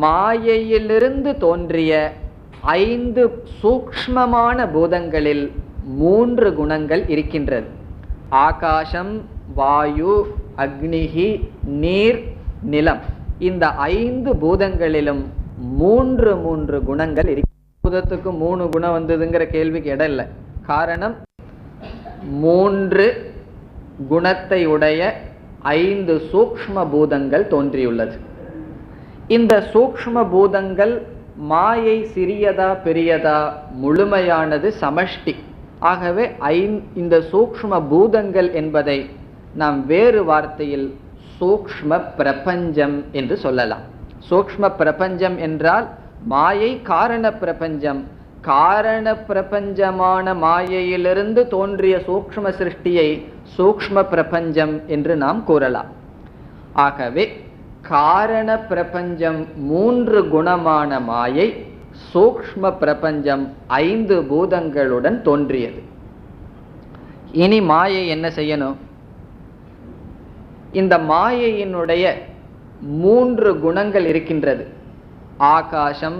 Speaker 2: மாயையிலிருந்து தோன்றிய 5 சூக்ஷ்மமான பூதங்களில் 3 குணங்கள் இருக்கின்றது. ஆகாசம், வாயு, அக்னிஹி, நீர், நிலம். இந்த 5 பூதங்களிலும் 3 குணங்கள் இருக்கு. பூதத்துக்கு 3 குணம் வந்ததுங்கிற கேள்விக்கு இடம் இல்லை. காரணம், 3 குணத்தை உடைய 5 சூக்ஷ்ம பூதங்கள் தோன்றியுள்ளது. இந்த சூக்ஷ்ம பூதங்கள் மாயை சிறியதா பெரியதா? முழுமையானது, சமஷ்டி. ஆகவே இந்த சூக்ஷ்ம பூதங்கள் என்பதை நாம் வேறு வார்த்தையில் சூக்ஷ்ம பிரபஞ்சம் என்று சொல்லலாம். சூக்ஷ்ம பிரபஞ்சம் என்றால் மாயை காரண பிரபஞ்சம். காரண பிரபஞ்சமான மாயையிலிருந்து தோன்றிய சூக்ஷ்ம சிருஷ்டியை சூக்ஷ்ம பிரபஞ்சம் என்று நாம் கூறலாம். ஆகவே காரண பிரபஞ்சம் 3 குணமான மாயை, சூக்ஷ்ம பிரபஞ்சம் 5 பூதங்களுடன் தோன்றியது. இனி மாயை என்ன செய்யணும்? இந்த மாயையினுடைய 3 குணங்கள் இருக்கின்றது. ஆகாசம்,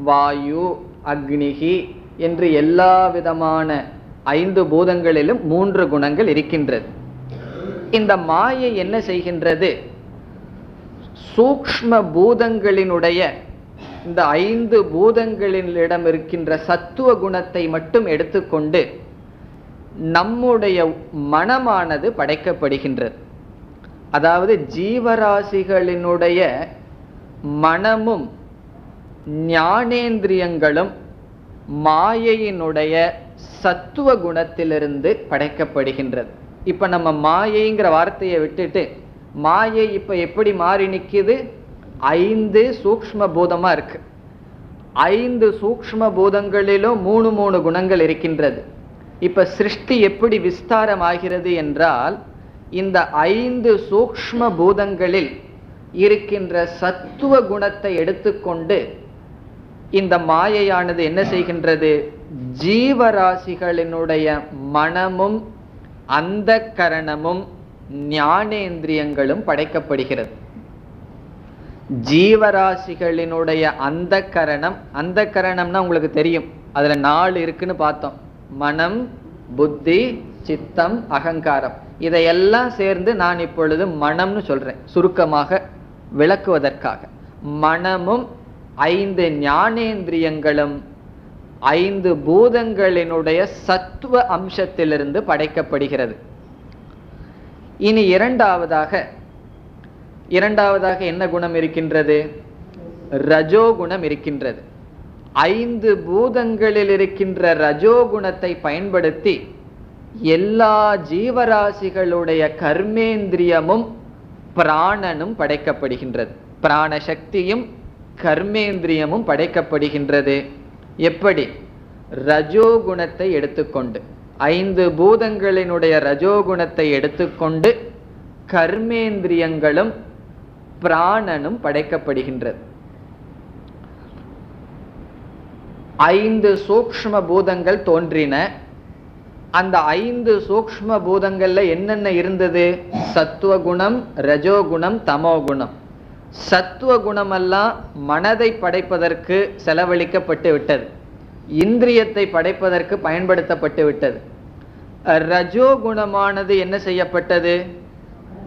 Speaker 2: வாயு, அக்னிஹி என்று எல்லா விதமான 5 பூதங்களிலும் 3 குணங்கள் இருக்கின்றது. இந்த மாயை என்ன செய்கின்றது? சூக்ஷ்ம பூதங்களினுடைய இந்த 5 பூதங்களிடம் இருக்கின்ற சத்துவ குணத்தை மட்டும் எடுத்துக்கொண்டு நம்முடைய மனமானது படைக்கப்படுகின்றது. அதாவது ஜீவராசிகளினுடைய மனமும் ஞானேந்திரியங்களும் மாயையினுடைய சத்துவ குணத்திலிருந்து படைக்கப்படுகின்றது. இப்ப நம்ம மாயைங்கிற வார்த்தையை விட்டுட்டு மாயை இப்ப எப்படி மாறி நிக்குது? 5 சூக்ஷ்ம பூதமா இருக்கு. 5 சூக்ஷ்ம பூதங்களிலும் 3 குணங்கள் இருக்கின்றது. இப்ப சிருஷ்டி எப்படி விஸ்தாரம் ஆகிறது என்றால், இந்த 5 சூக்ஷ்ம பூதங்களில் இருக்கின்ற சத்துவ குணத்தை எடுத்துக்கொண்டு இந்த மாயையானது என்ன செய்கின்றது? ஜீவராசிகளினுடைய மனமும் அந்த கரணமும் ஞானேந்திரியங்களும் படைக்கப்படுகிறது. ஜீவராசிகளினுடைய அந்த கரணம்னா உங்களுக்கு தெரியும், அதுல 4 இருக்குன்னு பார்த்தோம். மனம், புத்தி, சித்தம், அகங்காரம். இதையெல்லாம் சேர்ந்து நான் இப்பொழுது மனம்னு சொல்றேன், சுருக்கமாக விளக்குவதற்காக. மனமும் 5 ஞானேந்திரியங்களும் 5 பூதங்களினுடைய சத்துவ அம்சத்திலிருந்து படைக்கப்படுகிறது. இனி இரண்டாவதாக என்ன குணம் இருக்கின்றது? ரஜோகுணம் இருக்கின்றது. 5 பூதங்களில் இருக்கின்ற ரஜோகுணத்தை பயன்படுத்தி எல்லா ஜீவராசிகளுடைய கர்மேந்திரியமும் பிராணனும் படைக்கப்படுகின்றது. பிராண சக்தியும் கர்மேந்திரியமும் படைக்கப்படுகின்றது. எப்படி? ரஜோகுணத்தை எடுத்துக்கொண்டு, 5 பூதங்களினுடைய ரஜோகுணத்தை எடுத்துக்கொண்டு கர்மேந்திரியங்களும் பிராணனும் படைக்கப்படுகின்றது. 5 சூக்ஷ்ம பூதங்கள் தோன்றின. அந்த 5 சூக்ஷ்ம பூதங்கள்ல என்னென்ன இருந்தது? சத்துவகுணம், ரஜோகுணம், தமோகுணம். சத்துவ குணமெல்லாம் மனதை படைப்பதற்கு செலவழிக்கப்பட்டு விட்டது, இந்திரியத்தை படைப்பதற்கு பயன்படுத்தப்பட்டு விட்டது. ரஜோகுணமானது என்ன செய்யப்பட்டது?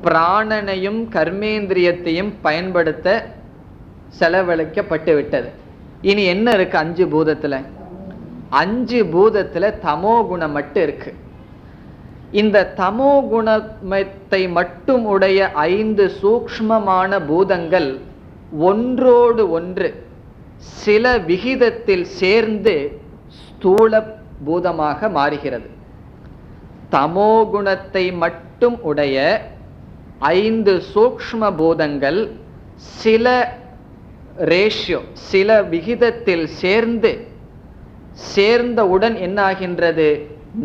Speaker 2: பிராணனையும் கர்மேந்திரியத்தையும் பயன்படுத்த செலவழிக்கப்பட்டு விட்டது. இனி என்ன இருக்கு? 5 பூதத்துல 5 பூதத்துல தமோ குணம் மட்டும் இருக்கு. இந்த தமோ குணத்தை மட்டும் உடைய 5 சூக்ஷ்மமான பூதங்கள் ஒன்றோடு ஒன்று சில விகிதத்தில் சேர்ந்து ஸ்தூல பூதமாக மாறுகிறது. தமோ குணத்தை மட்டும் உடைய 5 சூக்ஷ்ம பூதங்கள் சில ரேஷியோ, சில விகிதத்தில் சேர்ந்தவுடன் என்ன ஆகின்றது?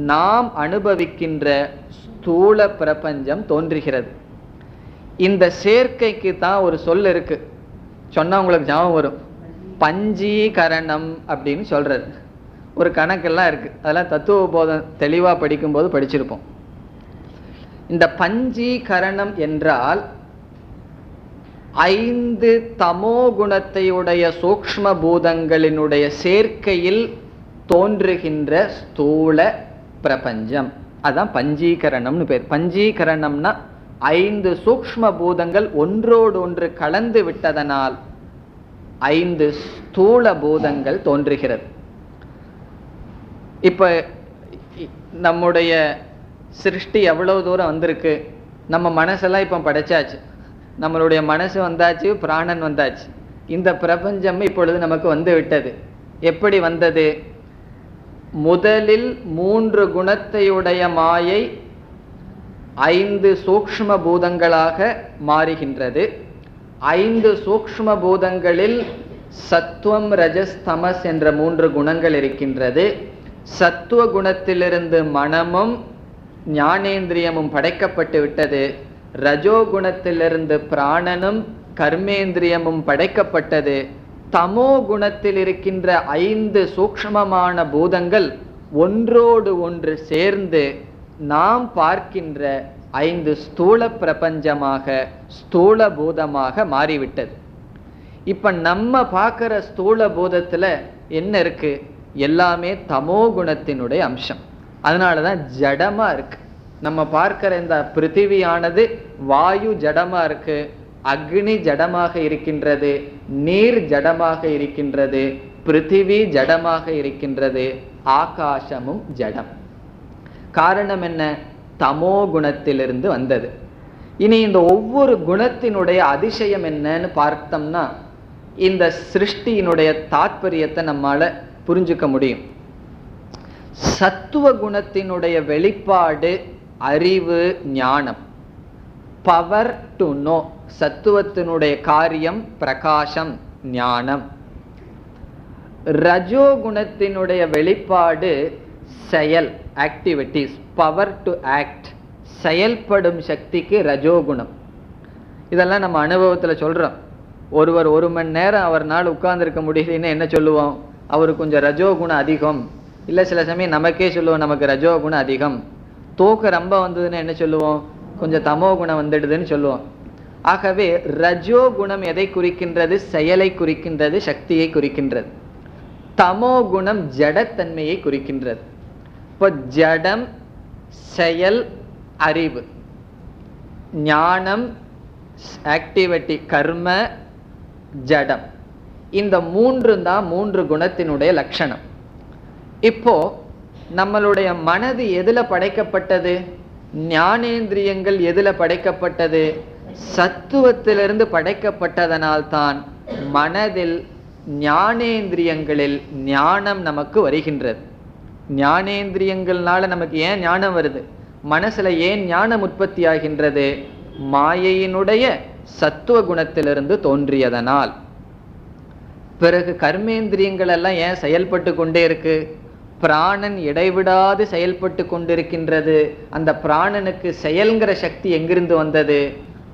Speaker 2: நாம் அனுபவிக்கின்ற ஸ்தூல பிரபஞ்சம் தோன்றுகிறது. இந்த சேர்க்கைக்கு தான் ஒரு சொல் இருக்கு, சொன்னா உங்களுக்கு ஞாபகம் வரும். பஞ்சீகரணம் அப்படின்னு சொல்றது. ஒரு கணக்கெல்லாம் இருக்கு, அதெல்லாம் தத்துவ போதம் தெளிவா படிக்கும்போது படிச்சிருப்போம். இந்த பஞ்சீகரணம் என்றால் 5 தமோ குணத்தையுடைய சூக்ஷ்ம பூதங்களினுடைய சேர்க்கையில் தோன்றுகின்ற ஸ்தூல பிரபஞ்சம். அதான் பஞ்சீகரணம்னு பேர். பஞ்சீகரணம்னா 5 சூக்ஷ்ம பூதங்கள் ஒன்றோடு ஒன்று கலந்து விட்டதனால் 5 ஸ்தூல பூதங்கள் தோன்றுகிறது. இப்ப நம்முடைய சிருஷ்டி எவ்வளவு தூரம் வந்திருக்கு? நம்ம மனசெல்லாம் இப்ப படைச்சாச்சு, நம்மளுடைய மனசு வந்தாச்சு, பிராணன் வந்தாச்சு, இந்த பிரபஞ்சம் இப்பொழுது நமக்கு வந்து விட்டது. எப்படி வந்தது? முதலில் 3 குணத்தையுடைய மாயை 5 சூக்ஷ்ம பூதங்களாக மாறுகின்றது. 5 சூக்ஷ்ம பூதங்களில் சத்துவம், ரஜஸ், தமஸ் என்ற 3 குணங்கள் இருக்கின்றது. சத்துவ குணத்திலிருந்து மனமும் ஞானேந்திரியமும் படைக்கப்பட்டு விட்டது. ரஜோகுணத்திலிருந்து பிராணனும் கர்மேந்திரியமும் படைக்கப்பட்டது. தமோ குணத்தில் இருக்கின்ற 5 சூக்ஷ்மமான பூதங்கள் ஒன்றோடு ஒன்று சேர்ந்து நாம் பார்க்கின்ற 5 ஸ்தூல பிரபஞ்சமாக, ஸ்தூல பூதமாக மாறிவிட்டது. இப்ப நம்ம பார்க்கிற ஸ்தூல பூதத்துல என்ன இருக்கு? எல்லாமே தமோ குணத்தினுடைய அம்சம். அதனாலதான் ஜடமா இருக்கு. நம்ம பார்க்கிற இந்த பிருத்திவியானது வாயு ஜடமா இருக்கு, அக்னி ஜடமாக இருக்கின்றது, நீர் ஜடமாக இருக்கின்றது, பிருத்திவி ஜடமாக இருக்கின்றது, ஆகாசமும் ஜடம். காரணம் என்ன? தமோ குணத்திலிருந்து வந்தது. இனி இந்த ஒவ்வொரு குணத்தினுடைய அதிசயம் என்னன்னு பார்த்தோம்னா இந்த சிருஷ்டியினுடைய தாற்பயத்தை நம்மால புரிஞ்சுக்க முடியும். சத்துவ குணத்தினுடைய வெளிப்பாடு அறிவு, ஞானம், பவர் டு நோ. சத்துவத்தினுடைய காரியம் பிரகாசம், ஞானம். ரஜோகுணத்தினுடைய வெளிப்பாடு செயல், ஆக்டிவிட்டிஸ், பவர் டு ஆக்ட், செயல்படும் சக்திக்கு ரஜோகுணம். இதெல்லாம் நம்ம அனுபவத்தில் சொல்றோம். ஒருவர் 1 மணி நேரம் அவர்னால் உட்கார்ந்துருக்க முடியலன்னு என்ன சொல்லுவோம்? அவருக்கு கொஞ்சம் ரஜோகுணம் அதிகம். இல்லை சில சமயம் நமக்கே சொல்லுவோம் நமக்கு ரஜோகுணம் அதிகம். தூக்க ரொம்ப வந்ததுன்னு என்ன சொல்லுவோம்? கொஞ்சம் தமோ குணம் வந்துடுதுன்னு சொல்லுவோம். ஆகவே ரஜோகுணம் எதை குறிக்கின்றது? செயலை குறிக்கின்றது, சக்தியை குறிக்கின்றது. தமோ குணம் ஜடத்தன்மையை குறிக்கின்றது. இப்போ ஜடம், செயல், அறிவு, ஞானம், ஆக்டிவிட்டி, கர்ம, ஜடம். இந்த 3 தான் 3 குணத்தினுடைய லட்சணம். இப்போ நம்மளுடைய மனது எதுல படைக்கப்பட்டது? ஞானேந்திரியங்கள் எதுல படைக்கப்பட்டது? சத்துவத்திலிருந்து படைக்கப்பட்டதனால்தான் மனதில், ஞானேந்திரியங்களில் ஞானம் நமக்கு வருகின்றது. ஞானேந்திரியங்கள்னால நமக்கு ஏன் ஞானம் வருது? மனசுல ஏன் ஞானம் உற்பத்தி ஆகின்றது? மாயையினுடைய சத்துவ குணத்திலிருந்து தோன்றியதனால். பிறகு கர்மேந்திரியங்கள் எல்லாம் ஏன் செயல்பட்டு கொண்டே இருக்கு? பிராணன் இடைவிடாது செயல்பட்டு கொண்டிருக்கின்றது. அந்த பிராணனுக்கு செயல்கிற சக்தி எங்கிருந்து வந்தது?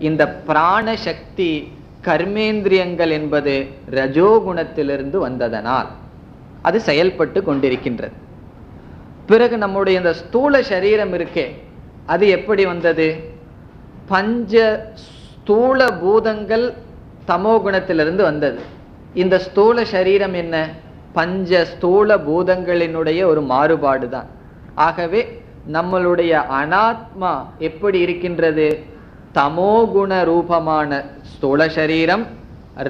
Speaker 2: இந்த பிராண சக்தி, கர்மேந்திரியங்கள் என்பது ரஜோகுணத்திலிருந்து வந்ததனால் அது செயல்பட்டு கொண்டிருக்கின்றது. பிறகு நம்முடைய இந்த ஸ்தூல சரீரம் இருக்கே, அது எப்படி வந்தது? பஞ்ச ஸ்தூல பூதங்கள் தமோ குணத்திலிருந்து வந்தது. இந்த ஸ்தூல சரீரம் என்ன? பஞ்ச ஸ்தூல பூதங்களினுடைய ஒரு மாறுபாடு தான். ஆகவே நம்மளுடைய அனாத்மா எப்படி இருக்கின்றது? தமோகுண ரூபமான ஸ்தூல சரீரம்,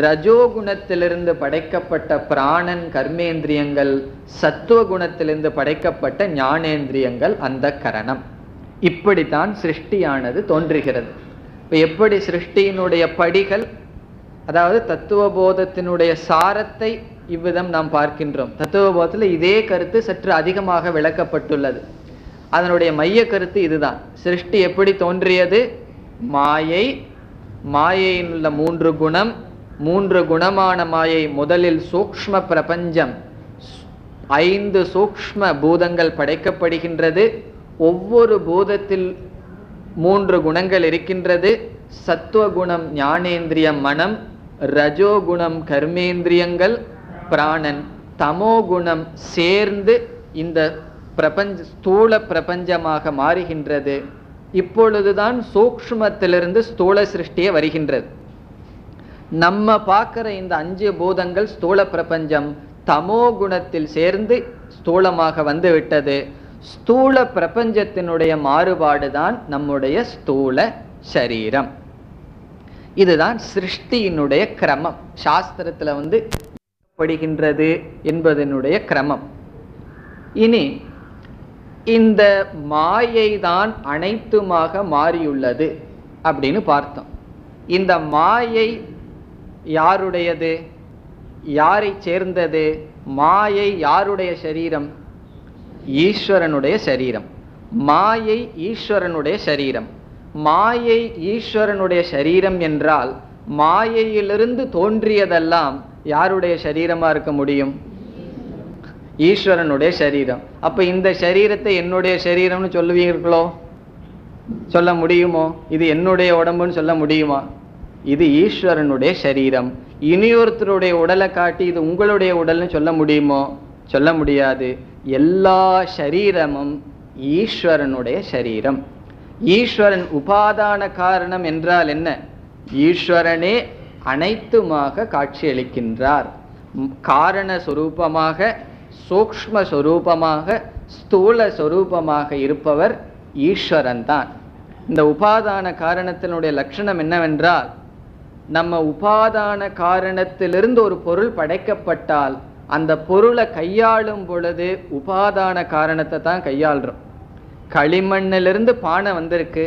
Speaker 2: ரஜோகுணத்திலிருந்து படைக்கப்பட்ட பிராணன் கர்மேந்திரியங்கள், சத்துவகுணத்திலிருந்து படைக்கப்பட்ட ஞானேந்திரியங்கள் அந்த கரணம். இப்படித்தான் சிருஷ்டியானது தோன்றுகிறது. இப்ப எப்படி சிருஷ்டியினுடைய படிகள், அதாவது தத்துவபோதத்தினுடைய சாரத்தை இவ்விதம் நாம் பார்க்கின்றோம். தத்துவபோதத்தில் இதே கருத்து சற்று அதிகமாக விளக்கப்பட்டுள்ளது. அதனுடைய மைய கருத்து இதுதான். சிருஷ்டி எப்படி தோன்றியது? மாயை, மாயையில் உள்ள 3 குணம், 3 குணமான மாயை முதலில் சூக்ஷ்ம பிரபஞ்சம், 5 சூக்ஷ்ம பூதங்கள் படைக்கப்படுகின்றது. ஒவ்வொரு பூதத்தில் 3 குணங்கள் இருக்கின்றது. சத்துவகுணம் ஞானேந்திரியம் மனம், ரஜோகுணம் கர்மேந்திரியங்கள் பிராணன், தமோகுணம் சேர்ந்து இந்த பிரபஞ்ச ஸ்தூல பிரபஞ்சமாக மாறுகின்றது. இப்பொழுதுதான் சூக்ஷ்மத்திலிருந்து ஸ்தூல சிருஷ்டியே வருகின்றது. நம்ம பார்க்கிற இந்த 5 பூதங்கள் ஸ்தூல பிரபஞ்சம் தமோ குணத்தில் சேர்ந்து ஸ்தூலமாக வந்து விட்டது. ஸ்தூல பிரபஞ்சத்தினுடைய மாறுபாடுதான் நம்முடைய ஸ்தூல சரீரம். இதுதான் சிருஷ்டியினுடைய கிரமம். சாஸ்திரத்துல படுகின்றது என்பதனுடைய கிரமம். இனி இந்த மாயை தான் அனைத்துமாக மாறியுள்ளது அப்படின்னு பார்த்தோம். இந்த மாயை யாருடையது? யாரை சேர்ந்தது? மாயை யாருடைய சரீரம்? ஈஸ்வரனுடைய சரீரம். மாயை ஈஸ்வரனுடைய சரீரம். மாயை ஈஸ்வரனுடைய சரீரம் என்றால் மாயையிலிருந்து தோன்றியதெல்லாம் யாருடைய சரீரமா இருக்க முடியும்? ஈஸ்வரனுடைய சரீரம். அப்ப இந்த சரீரத்தை என்னுடைய சரீரம்னு சொல்லுவீர்களோ? சொல்ல முடியுமோ? இது என்னுடைய உடம்புன்னு சொல்ல முடியுமா? இது ஈஸ்வரனுடைய சரீரம். இனியொருத்தருடைய உடலை காட்டி இது உங்களுடைய உடல்னு சொல்ல முடியுமோ? சொல்ல முடியாது. எல்லா சரீரமும் ஈஸ்வரனுடைய சரீரம். ஈஸ்வரன் உபாதான காரணம் என்றால் என்ன? ஈஸ்வரனே அனைத்துமாக காட்சியளிக்கின்றார். காரண சொரூபமாக, சூக்ஷ்ம சொரூபமாக, ஸ்தூல சொரூபமாக இருப்பவர் ஈஸ்வரன் தான். இந்த உபாதான காரணத்தினுடைய லட்சணம் என்னவென்றால், நம்ம உபாதான காரணத்திலிருந்து ஒரு பொருள் படைக்கப்பட்டால் அந்த பொருளை கையாளும் பொழுது உபாதான காரணத்தை தான் கையாளுறோம். களிமண்ணிலிருந்து பானை வந்திருக்கு,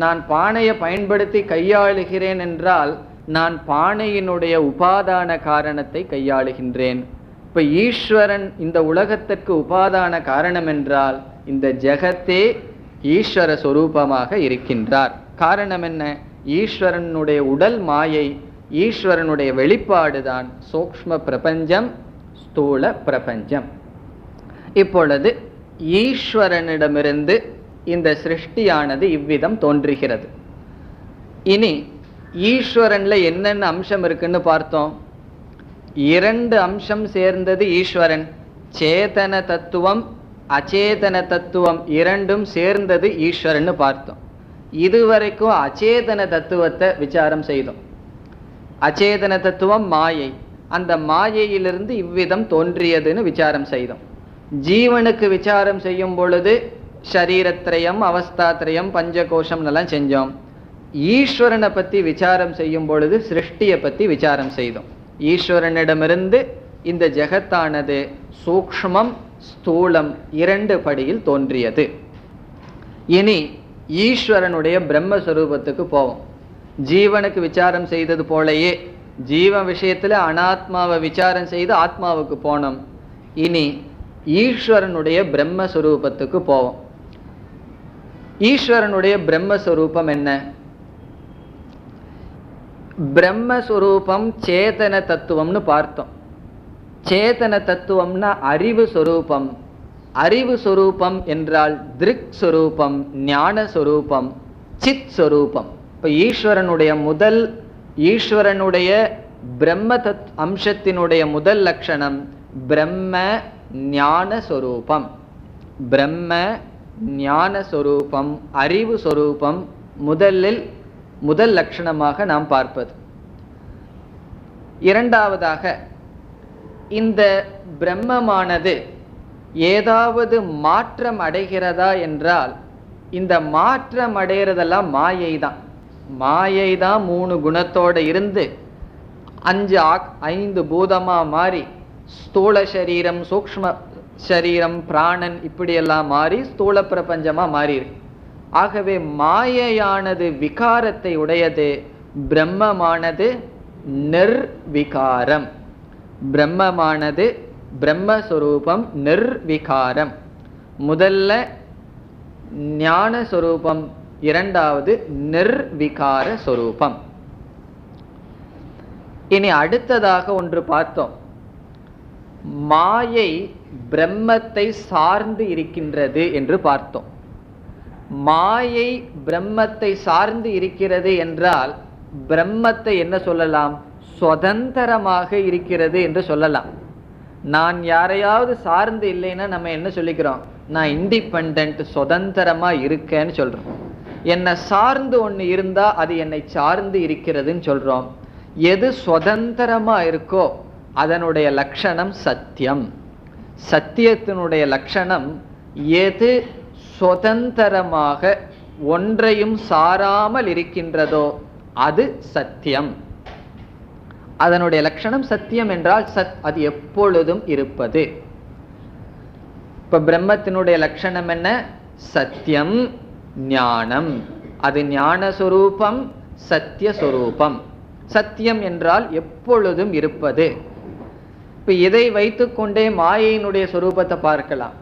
Speaker 2: நான் பானையை பயன்படுத்தி கையாளுகிறேன் என்றால் நான் பானையினுடைய உபாதான காரணத்தை கையாளுகின்றேன். இப்ப ஈஸ்வரன் இந்த உலகத்திற்கு உபாதான காரணம் என்றால் இந்த ஜெகத்தே ஈஸ்வர சொரூபமாக இருக்கின்றார். காரணம் என்ன? ஈஸ்வரனுடைய உடல் மாயை, ஈஸ்வரனுடைய வெளிப்பாடுதான் சூக்ஷ்ம பிரபஞ்சம், ஸ்தூல பிரபஞ்சம். இப்பொழுது ஈஸ்வரனிடமிருந்து இந்த சிருஷ்டியானது இவ்விதம் தோன்றுகிறது. இனி ஈஸ்வரன்ல என்னென்ன அம்சம் இருக்குன்னு பார்த்தோம். 2 அம்சம் சேர்ந்தது ஈஸ்வரன். சேதன தத்துவம், அச்சேதன தத்துவம் இரண்டும் சேர்ந்தது ஈஸ்வரன் பார்த்தோம். இதுவரைக்கும் அச்சேதன தத்துவத்தை விசாரம் செய்தோம். அச்சேதன தத்துவம் மாயை, அந்த மாயையிலிருந்து இவ்விதம் தோன்றியதுன்னு விசாரம் செய்தோம். ஜீவனுக்கு விசாரம் செய்யும் பொழுது ஷரீரத்ரயம், அவஸ்தாத்ரயம், பஞ்சகோஷம் எல்லாம் செஞ்சோம். ஈஸ்வரனை பத்தி விசாரம் செய்யும் பொழுது சிருஷ்டியை பத்தி விசாரம் செய்தோம். ஈஸ்வரனிடமிருந்து இந்த ஜெகத்தானது சூக்ஷ்மம், ஸ்தூலம் 2 படியில் தோன்றியது. இனி ஈஸ்வரனுடைய பிரம்மஸ்வரூபத்துக்கு போவோம். ஜீவனுக்கு விசாரம் செய்தது போலயே ஜீவ விஷயத்துல அனாத்மாவை விசாரம் செய்து ஆத்மாவுக்கு போனோம். இனி ஈஸ்வரனுடைய பிரம்மஸ்வரூபத்துக்கு போவோம். ஈஸ்வரனுடைய பிரம்மஸ்வரூபம் என்ன? பிரம்மஸ்வரூபம் சேதன தத்துவம்னு பார்த்தோம். சேதன தத்துவம்னா அறிவு சொரூபம். அறிவு சொரூபம் என்றால் திருக் சொரூபம், ஞான சொரூபம், சித் சொரூபம். இப்ப ஈஸ்வரனுடைய பிரம்ம அம்சத்தினுடைய முதல் லட்சணம் பிரம்ம ஞான சொரூபம். பிரம்ம ஞான சொரூபம், அறிவு சொரூபம் முதல் லட்சணமாக நாம் பார்ப்பது. இரண்டாவதாக, இந்த பிரம்மமானது ஏதாவது மாற்றம் அடைகிறதா என்றால், இந்த மாற்றம் அடைகிறதெல்லாம் மாயை தான். மாயை தான் 3 குணத்தோட இருந்து 5 பூதமா மாறி ஸ்தூல சரீரம், சூக்ஷ்ம சரீரம், பிராணன் இப்படியெல்லாம் மாறி ஸ்தூல பிரபஞ்சமா மாறியிருக்கு. ஆகவே மாயையானது விகாரத்தை உடையது, பிரம்மமானது நிர்விகாரம். பிரம்மமானது பிரம்மஸ்வரூபம் நிர்விகாரம். முதல்ல ஞான சொரூபம், இரண்டாவது நிர்விகார சொரூபம். இனி அடுத்ததாக ஒன்று பார்த்தோம். மாயை பிரம்மத்தை சார்ந்து இருக்கின்றது என்று பார்த்தோம். மாயை பிரம்மத்தை சார்ந்து இருக்கிறது என்றால் பிரம்மத்தை என்ன சொல்லலாம்? சுதந்திரமாக இருக்கிறது என்று சொல்லலாம். நான் யாரையாவது சார்ந்து இல்லைன்னா நம்ம என்ன சொல்லிக்கிறோம்? நான் இண்டிபெண்டன்ட், சுதந்திரமா இருக்கேன்னு சொல்றோம். என்னை சார்ந்து ஒன்று இருந்தா அது என்னை சார்ந்து இருக்கிறதுன்னு சொல்றோம். எது சுதந்திரமா இருக்கோ அதனுடைய லட்சணம் சத்தியம். சத்தியத்தினுடைய லட்சணம் எது சுதந்திரமாக ஒன்றையும் சாராமல் இருக்கின்றதோ அது சத்தியம். அதனுடைய லட்சணம் சத்தியம் என்றால் அது எப்பொழுதும் இருப்பது. இப்ப பிரம்மத்தினுடைய லட்சணம் என்ன? சத்தியம், ஞானம். அது ஞானஸ்வரூபம், சத்தியஸ்வரூபம். சத்தியம் என்றால் எப்பொழுதும் இருப்பது. இப்ப இதை வைத்துக்கொண்டே மாயையினுடைய சொரூபத்தை பார்க்கலாம்.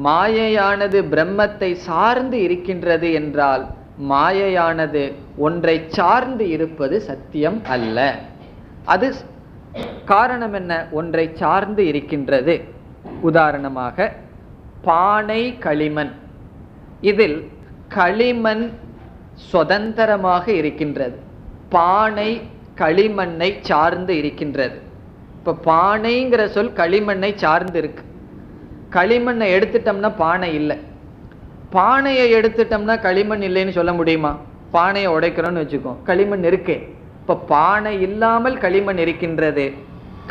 Speaker 2: மாயையானது பிரம்மத்தை சார்ந்து இருக்கின்றது என்றால் மாயையானது ஒன்றை சார்ந்து இருப்பது சத்தியம் அல்ல. அது காரணம் என்ன? ஒன்றை சார்ந்து இருக்கின்றது. உதாரணமாக பானை, களிமண். இதில் களிமண் சுதந்திரமாக இருக்கின்றது, பானை களிமண்ணை சார்ந்து இருக்கின்றது. இப்ப பானைங்கிற சொல் களிமண்ணை சார்ந்து இருக்கு. களிமண்ணை எடுத்துட்டோம்னா பானை இல்லை. பானையை எடுத்துட்டோம்னா களிமண் இல்லைன்னு சொல்ல முடியுமா? பானையை உடைக்கிறோன்னு வச்சுக்கோ, களிமண் இருக்கே. இப்ப பானை இல்லாமல் களிமண் இருக்கின்றது,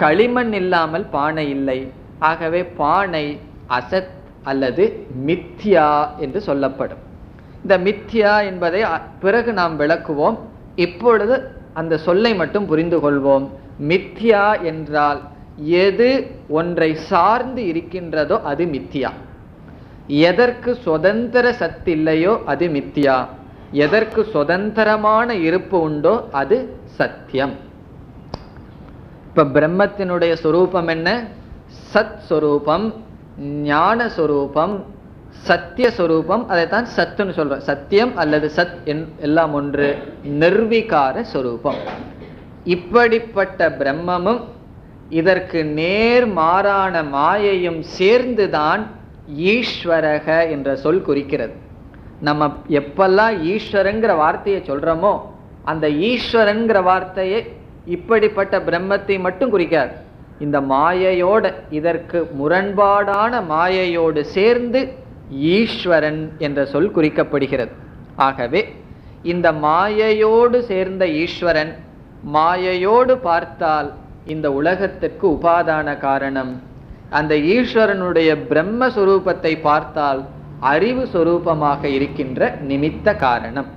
Speaker 2: களிமண் இல்லாமல் பானை இல்லை. ஆகவே பானை அசத் அல்லது மித்யா என்று சொல்லப்படும். இந்த மித்யா என்பதை பிறகு நாம் விளக்குவோம். இப்பொழுது அந்த சொல்லை மட்டும் புரிந்து கொள்வோம். மித்யா என்றால் எது ஒன்றை சார்ந்து இருக்கின்றதோ அது மித்யா. எதற்கு சுதந்திர சத்து இல்லையோ அது மித்யா. எதற்கு சுதந்திரமான இருப்பு உண்டோ அது சத்தியம். இப்ப பிரம்மத்தினுடைய சொரூபம் என்ன? சத் சொரூபம், ஞான சொரூபம், சத்திய சொரூபம். அதைத்தான் சத்துன்னு சொல்றோம். சத்தியம் அல்லது சத் எல்லாம் ஒன்று. நிர்விகார சொரூபம். இப்படிப்பட்ட பிரம்மமும் இதற்கு நேர் மாறான மாயையும் சேர்ந்துதான் ஈஸ்வரக என்ற சொல் குறிக்கிறது. நம்ம எப்பெல்லாம் ஈஸ்வரங்கிற வார்த்தையை சொல்றோமோ அந்த ஈஸ்வரன்கிற வார்த்தையை இப்படிப்பட்ட பிரம்மத்தை மட்டும் குறிக்காது. இந்த மாயையோட, இதற்கு முரண்பாடான மாயையோடு சேர்ந்து ஈஸ்வரன் என்ற சொல் குறிக்கப்படுகிறது. ஆகவே இந்த மாயையோடு சேர்ந்த ஈஸ்வரன், மாயையோடு பார்த்தால் இந்த உலகத்திற்கு உபாதான காரணம். அந்த ஈஸ்வரனுடைய பிரம்மஸ்வரூபத்தை பார்த்தால் அறிவு சொரூபமாக இருக்கின்ற நிமித்த காரணம்.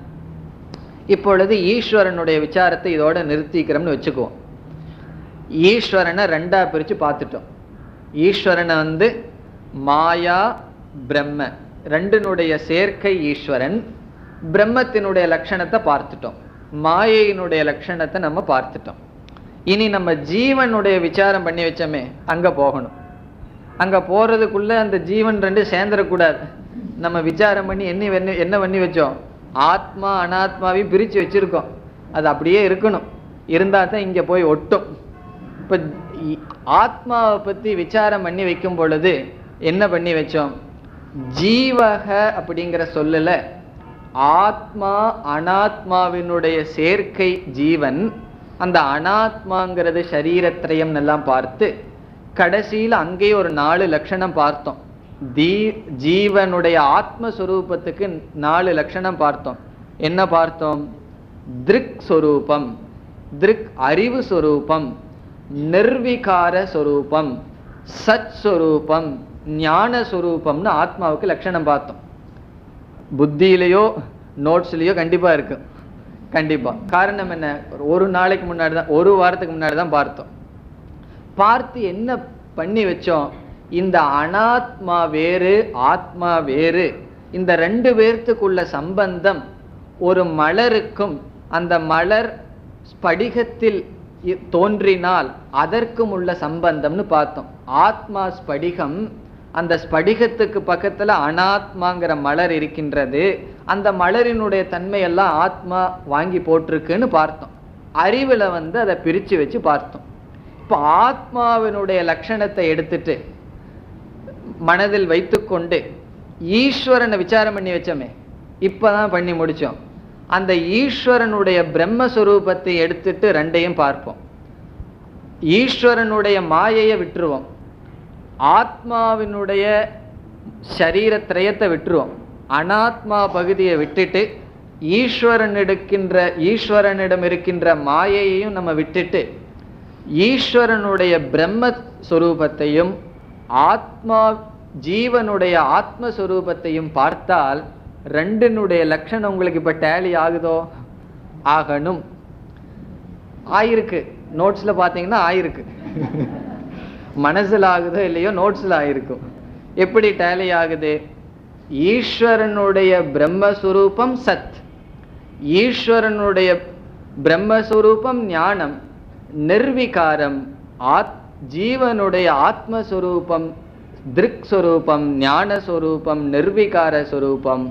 Speaker 2: இப்பொழுது ஈஸ்வரனுடைய விசாரத்தை இதோட நிறுத்திக்கிறோம்னு வச்சுக்குவோம். ஈஸ்வரனை ரெண்டா பிரிச்சு பார்த்துட்டோம். ஈஸ்வரனை மாயா, பிரம்ம ரெண்டினுடைய சேர்க்கை ஈஸ்வரன். பிரம்மத்தினுடைய லட்சணத்தை பார்த்துட்டோம், மாயையினுடைய லட்சணத்தை நம்ம பார்த்துட்டோம். இனி நம்ம ஜீவனுடைய விசாரம் பண்ணி வச்சோமே, அங்க போகணும். அங்க போறதுக்குள்ள அந்த ஜீவன் ரெண்டு சேர்ந்துடக்கூடாது. நம்ம விசாரம் பண்ணி என்ன பண்ணி வச்சோம்? ஆத்மா அனாத்மாவையும் பிரிச்சு வச்சிருக்கோம். அது அப்படியே இருக்கணும், இருந்தா தான் இங்க போய் ஒட்டும். இப்ப ஆத்மாவை பத்தி விசாரம் பண்ணி வைக்கும் பொழுது என்ன பண்ணி வச்சோம்? ஜீவக அப்படிங்கிற சொல்லல ஆத்மா அனாத்மாவினுடைய சேர்க்கை ஜீவன். அந்த அனாத்மாங்கிறது சரீரத்திரயம் எல்லாம் பார்த்து கடைசியில் அங்கே ஒரு 4 லட்சணம் பார்த்தோம். ஜீவனுடைய ஆத்மஸ்வரூபத்துக்கு 4 லட்சணம் பார்த்தோம். என்ன பார்த்தோம்? திருக் சொரூபம், திருக் அறிவு சொரூபம், நிர்விகார சொரூபம், சத் சொரூபம், ஞான சொரூபம்னு ஆத்மாவுக்கு லட்சணம் பார்த்தோம். புத்தியிலையோ நோட்ஸ்லயோ கண்டிப்பா இருக்கு, கண்டிப்பா. காரணம் என்ன? ஒரு நாளைக்கு முன்னாடி தான், ஒரு வாரத்துக்கு முன்னாடி தான் பார்த்தோம். பார்த்து என்ன பண்ணி வச்சோம்? இந்த அனாத்மா வேறு, ஆத்மா வேறு, இந்த ரெண்டு பேர்த்துக்குள்ள சம்பந்தம் ஒரு மலருக்கும் அந்த மலர் ஸ்படிகத்தில் தோன்றினால் அதற்கும் உள்ள சம்பந்தம்னு பார்த்தோம். ஆத்மா ஸ்படிகம், அந்த ஸ்படிகத்துக்கு பக்கத்துல அனாத்மாங்கிற மலர் இருக்கின்றது. அந்த மலரினுடைய தன்மையெல்லாம் ஆத்மா வாங்கி போட்டிருக்குன்னு பார்த்தோம். அறிவுல அதை பிரிச்சு வச்சு பார்த்தோம். இப்ப ஆத்மாவினுடைய லட்சணத்தை எடுத்துட்டு மனதில் வைத்துக்கொண்டு ஈஸ்வரனை விசாரம் பண்ணி வச்சோமே, இப்பதான் பண்ணி முடிச்சோம். அந்த ஈஸ்வரனுடைய பிரம்மஸ்வரூபத்தை எடுத்துட்டு ரெண்டையும் பார்ப்போம். ஈஸ்வரனுடைய மாயையை விட்டுருவோம், ஆத்மாவினுடைய சரீரத்திரயத்தை விட்டுருவோம், அனாத்மா பகுதியை விட்டுட்டு ஈஸ்வரனிடம் இருக்கின்ற மாயையையும் நம்ம விட்டுட்டு ஈஸ்வரனுடைய பிரம்மஸ்வரூபத்தையும் ஆத்மா ஜீவனுடைய ஆத்மஸ்வரூபத்தையும் பார்த்தால் ரெண்டினுடைய லட்சணம் உங்களுக்கு இப்ப டேலி ஆகுதோ? ஆகணும். ஆயிருக்கு, நோட்ஸ்ல பாத்தீங்கன்னா ஆயிருக்கு. மனசுல ஆகுதோ இல்லையோ, நோட்ஸ்ல ஆயிருக்கும். எப்படி டேலி ஆகுது? ஈஸ்வரனுடைய பிரம்மஸ்வரூபம் சத், ஈஸ்வரனுடைய பிரம்மஸ்வரூபம் ஞானம், நிர்விகாரம், ஜீவனுடைய ஆத்மஸ்வரூபம் திருக் ஸ்வரூபம், ஞான ஸ்வரூபம், நிர்விகார ஸ்வரூபம்.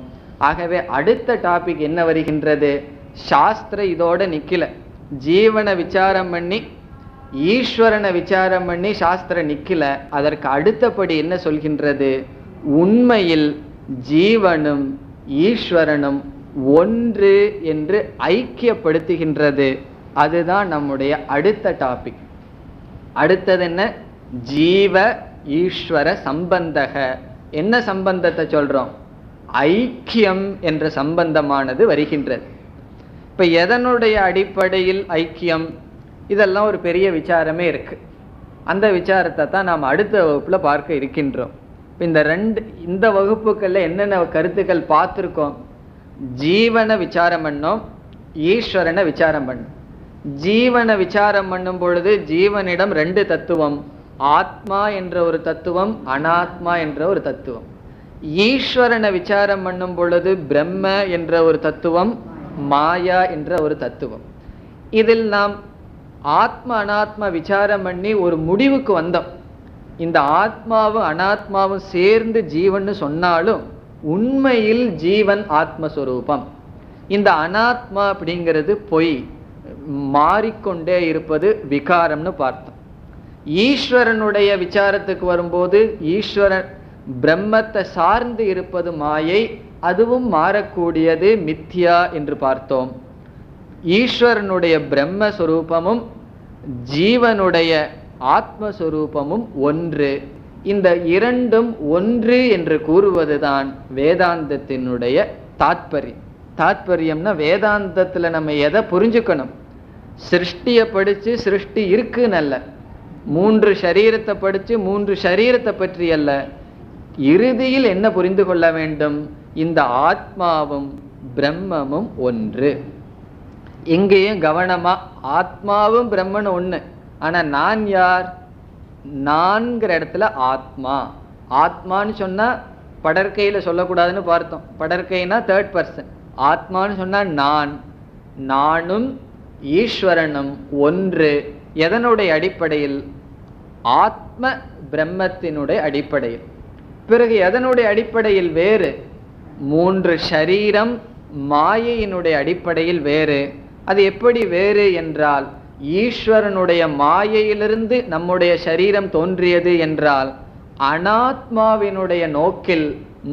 Speaker 2: ஆகவே அடுத்த டாபிக் என்ன வருகின்றது? சாஸ்திரம் இதோட நிக்கல. ஜீவனை விசாரம் பண்ணி ஈஸ்வரனை விசாரம் பண்ணி சாஸ்திரம் நிக்கல. அதற்கு அடுத்தபடி என்ன சொல்கின்றது? உண்மையில் ஜீவனும் ஈஸ்வரனும் ஒன்று என்று ஐக்கியப்படுத்துகின்றது. அதுதான் நம்முடைய அடுத்த டாபிக். அடுத்தது என்ன? ஜீவ ஈஸ்வர சம்பந்தக. என்ன சம்பந்தத்தை சொல்றோம்? ஐக்கியம் என்ற சம்பந்தமானது வருகின்றது. இப்ப எதனுடைய அடிப்படையில் ஐக்கியம்? இதெல்லாம் ஒரு பெரிய விசாரமே இருக்கு. அந்த விசாரத்தை தான் நாம் அடுத்த வகுப்புல பார்க்க இருக்கின்றோம். இந்த வகுப்புகள்ல என்னென்ன கருத்துக்கள் பார்த்திருக்கோம்? ஜீவனை விசாரம் பண்ணோம், ஈஸ்வரனை விசாரம் பண்ணோம். ஜீவனை விசாரம் பண்ணும் பொழுது ஜீவனிடம் ரெண்டு தத்துவம், ஆத்மா என்ற ஒரு தத்துவம், அனாத்மா என்ற ஒரு தத்துவம். ஈஸ்வரனை விசாரம் பண்ணும் பொழுது பிரம்ம என்ற ஒரு தத்துவம், மாயா என்ற ஒரு தத்துவம். இதில் நாம் ஆத்மா அனாத்மா விசாரம் பண்ணி ஒரு முடிவுக்கு வந்தோம். இந்த ஆத்மாவும் அனாத்மாவும் சேர்ந்து ஜீவன் சொன்னாலும் உண்மையில் ஜீவன் ஆத்மஸ்வரூபம். இந்த அனாத்மா அப்படிங்கிறது பொய், மாறிக்கொண்டே இருப்பது விகாரம்னு பார்த்தோம். ஈஸ்வரனுடைய விசாரத்துக்கு வரும்போது ஈஸ்வரன் பிரம்மத்தை சார்ந்து இருப்பது மாயை, அதுவும் மாறக்கூடியது, மித்யா என்று பார்த்தோம். ஈஸ்வரனுடைய பிரம்மஸ்வரூபமும் ஜீவனுடைய ஆத்மஸ்வரூபமும் ஒன்று. இந்த இரண்டும் ஒன்று என்று கூறுவதுதான் வேதாந்தத்தினுடைய தாத்பரியம். தாத்பரியம்னா வேதாந்தத்துல நம்ம எதை புரிஞ்சுக்கணும்? சிருஷ்டியை படிச்சு சிருஷ்டி இருக்குன்னு அல்ல, 3 சரீரத்தை படிச்சு 3 சரீரத்தை பற்றி அல்ல, இறுதியில் என்ன புரிந்து கொள்ள வேண்டும்? இந்த ஆத்மாவும் பிரம்மமும் ஒன்று. எங்கேயும் கவனமா, ஆத்மாவும் பிரம்மனும் ஒண்ணு, ஆனா நான் யார்? நான்கிற இடத்துல ஆத்மா. ஆத்மான்னு சொன்னா படற்கையில சொல்லக்கூடாதுன்னு பார்த்தோம். படற்கைனா 3rd person. ஆத்மான்னு சொன்னா நான், நானும் ஈஸ்வரனும் ஒன்று. எதனுடைய அடிப்படையில்? ஆத்ம பிரம்மத்தினுடைய அடிப்படையில். பிறகு எதனுடைய அடிப்படையில் வேறு? 3 சரீரம் மாயையினுடைய அடிப்படையில் வேறு. அது எப்படி வேறு என்றால், ஈஸ்வரனுடைய மாயையிலிருந்து நம்முடைய சரீரம் தோன்றியது என்றால், அனாத்மாவினுடைய நோக்கில்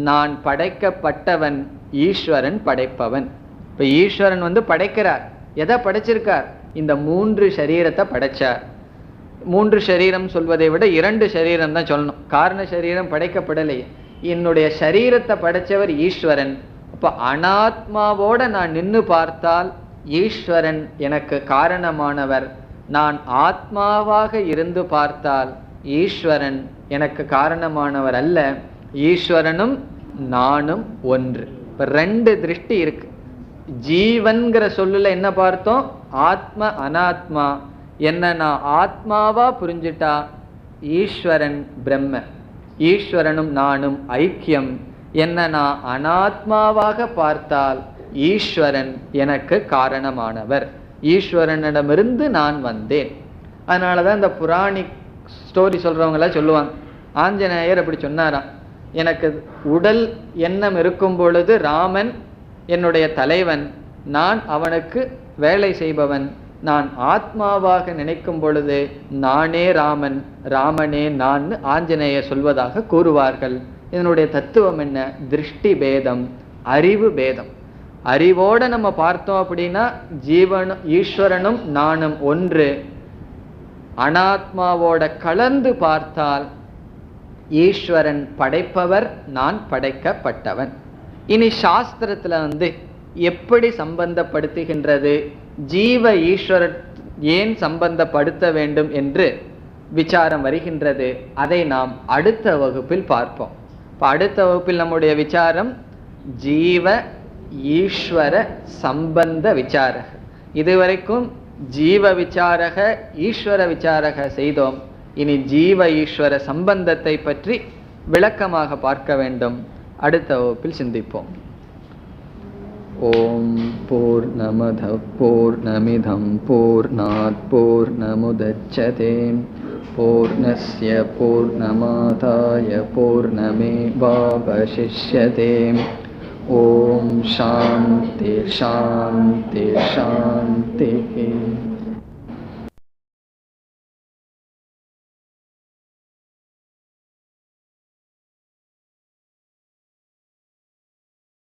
Speaker 2: நான் படைக்கப்பட்டவன், ஈஸ்வரன் படைப்பவன். இப்ப ஈஸ்வரன் படைக்கிறார். எதை படைச்சிருக்கார்? இந்த 3 சரீரத்தை படைச்சார். 3 சரீரம் சொல்வதை விட 2 சரீரம் தான் சொல்லணும். காரண சரீரம் படைக்கப்படலையே. என்னுடைய சரீரத்தை படைச்சவர் ஈஸ்வரன். அப்ப அனாத்மாவோட நான் நின்று பார்த்தால் ஈஸ்வரன் எனக்கு காரணமானவர். நான் ஆத்மாவாக இருந்து பார்த்தால் ஈஸ்வரன் எனக்கு காரணமானவர் அல்ல, ஈஸ்வரனும் நானும் ஒன்று. இப்ப ரெண்டு திருஷ்டி இருக்கு. ஜீவன்கிற சொல்லுல என்ன பார்த்தோம்? ஆத்ம அனாத்மா. என்ன நான் ஆத்மாவா புரிஞ்சுட்டா ஈஸ்வரன் பிரம்ம, ஈஸ்வரனும் நானும் ஐக்கியம். என்ன நான் அனாத்மாவாக பார்த்தால் ஈஸ்வரன் எனக்கு காரணமானவர், ஈஸ்வரனிடமிருந்து நான் வந்தேன். அதனாலதான் இந்த புராணிக் ஸ்டோரி சொல்றவங்கள சொல்லுவாங்க, ஆஞ்சநேயர் அப்படி சொன்னாராம், எனக்கு உடல் எண்ணம் இருக்கும் பொழுது ராமன் என்னுடைய தலைவன், நான் அவனுக்கு வேலை செய்பவன். நான் ஆத்மாவாக நினைக்கும் பொழுது நானே ராமன், ராமனே நான் ஆஞ்சநேயர் சொல்வதாக கூறுவார்கள். இதனுடைய தத்துவம் என்ன? திருஷ்டி பேதம், அறிவு பேதம். அறிவோட நம்ம பார்த்தோம் அப்படின்னா ஜீவனும் ஈஸ்வரனும் நானும் ஒன்று. அனாத்மாவோட கலந்து பார்த்தால் ஈஸ்வரன் படைப்பவர், நான் படைக்கப்பட்டவன். இனி சாஸ்திரத்துல எப்படி சம்பந்தப்படுத்துகின்றது, ஜீவ ஈஸ்வரர் ஏன் சம்பந்தப்படுத்த வேண்டும் என்று விசாரம் வருகின்றது. அதை நாம் அடுத்த வகுப்பில் பார்ப்போம். இப்ப அடுத்த வகுப்பில் நம்முடைய விசாரம் ஜீவ ஈஸ்வர சம்பந்த விசாரக. இதுவரைக்கும் ஜீவ விசாரக ஈஸ்வர விசாரக செய்தோம். இனி ஜீவ ஈஸ்வர சம்பந்தத்தை பற்றி விளக்கமாக பார்க்க வேண்டும். அடுத்த வகுப்பில் சிந்திப்போம். ஓம் பூர்ணமத பூர்ணமிதம் பூர்ணாத் பூர்ணமுதச்யதே பூர்ணஸ்ய பூர்ணமாதாய பூர்ணமேவாவசிஷ்யதே. ஓம் சாந்தி சாந்தி சாந்தி.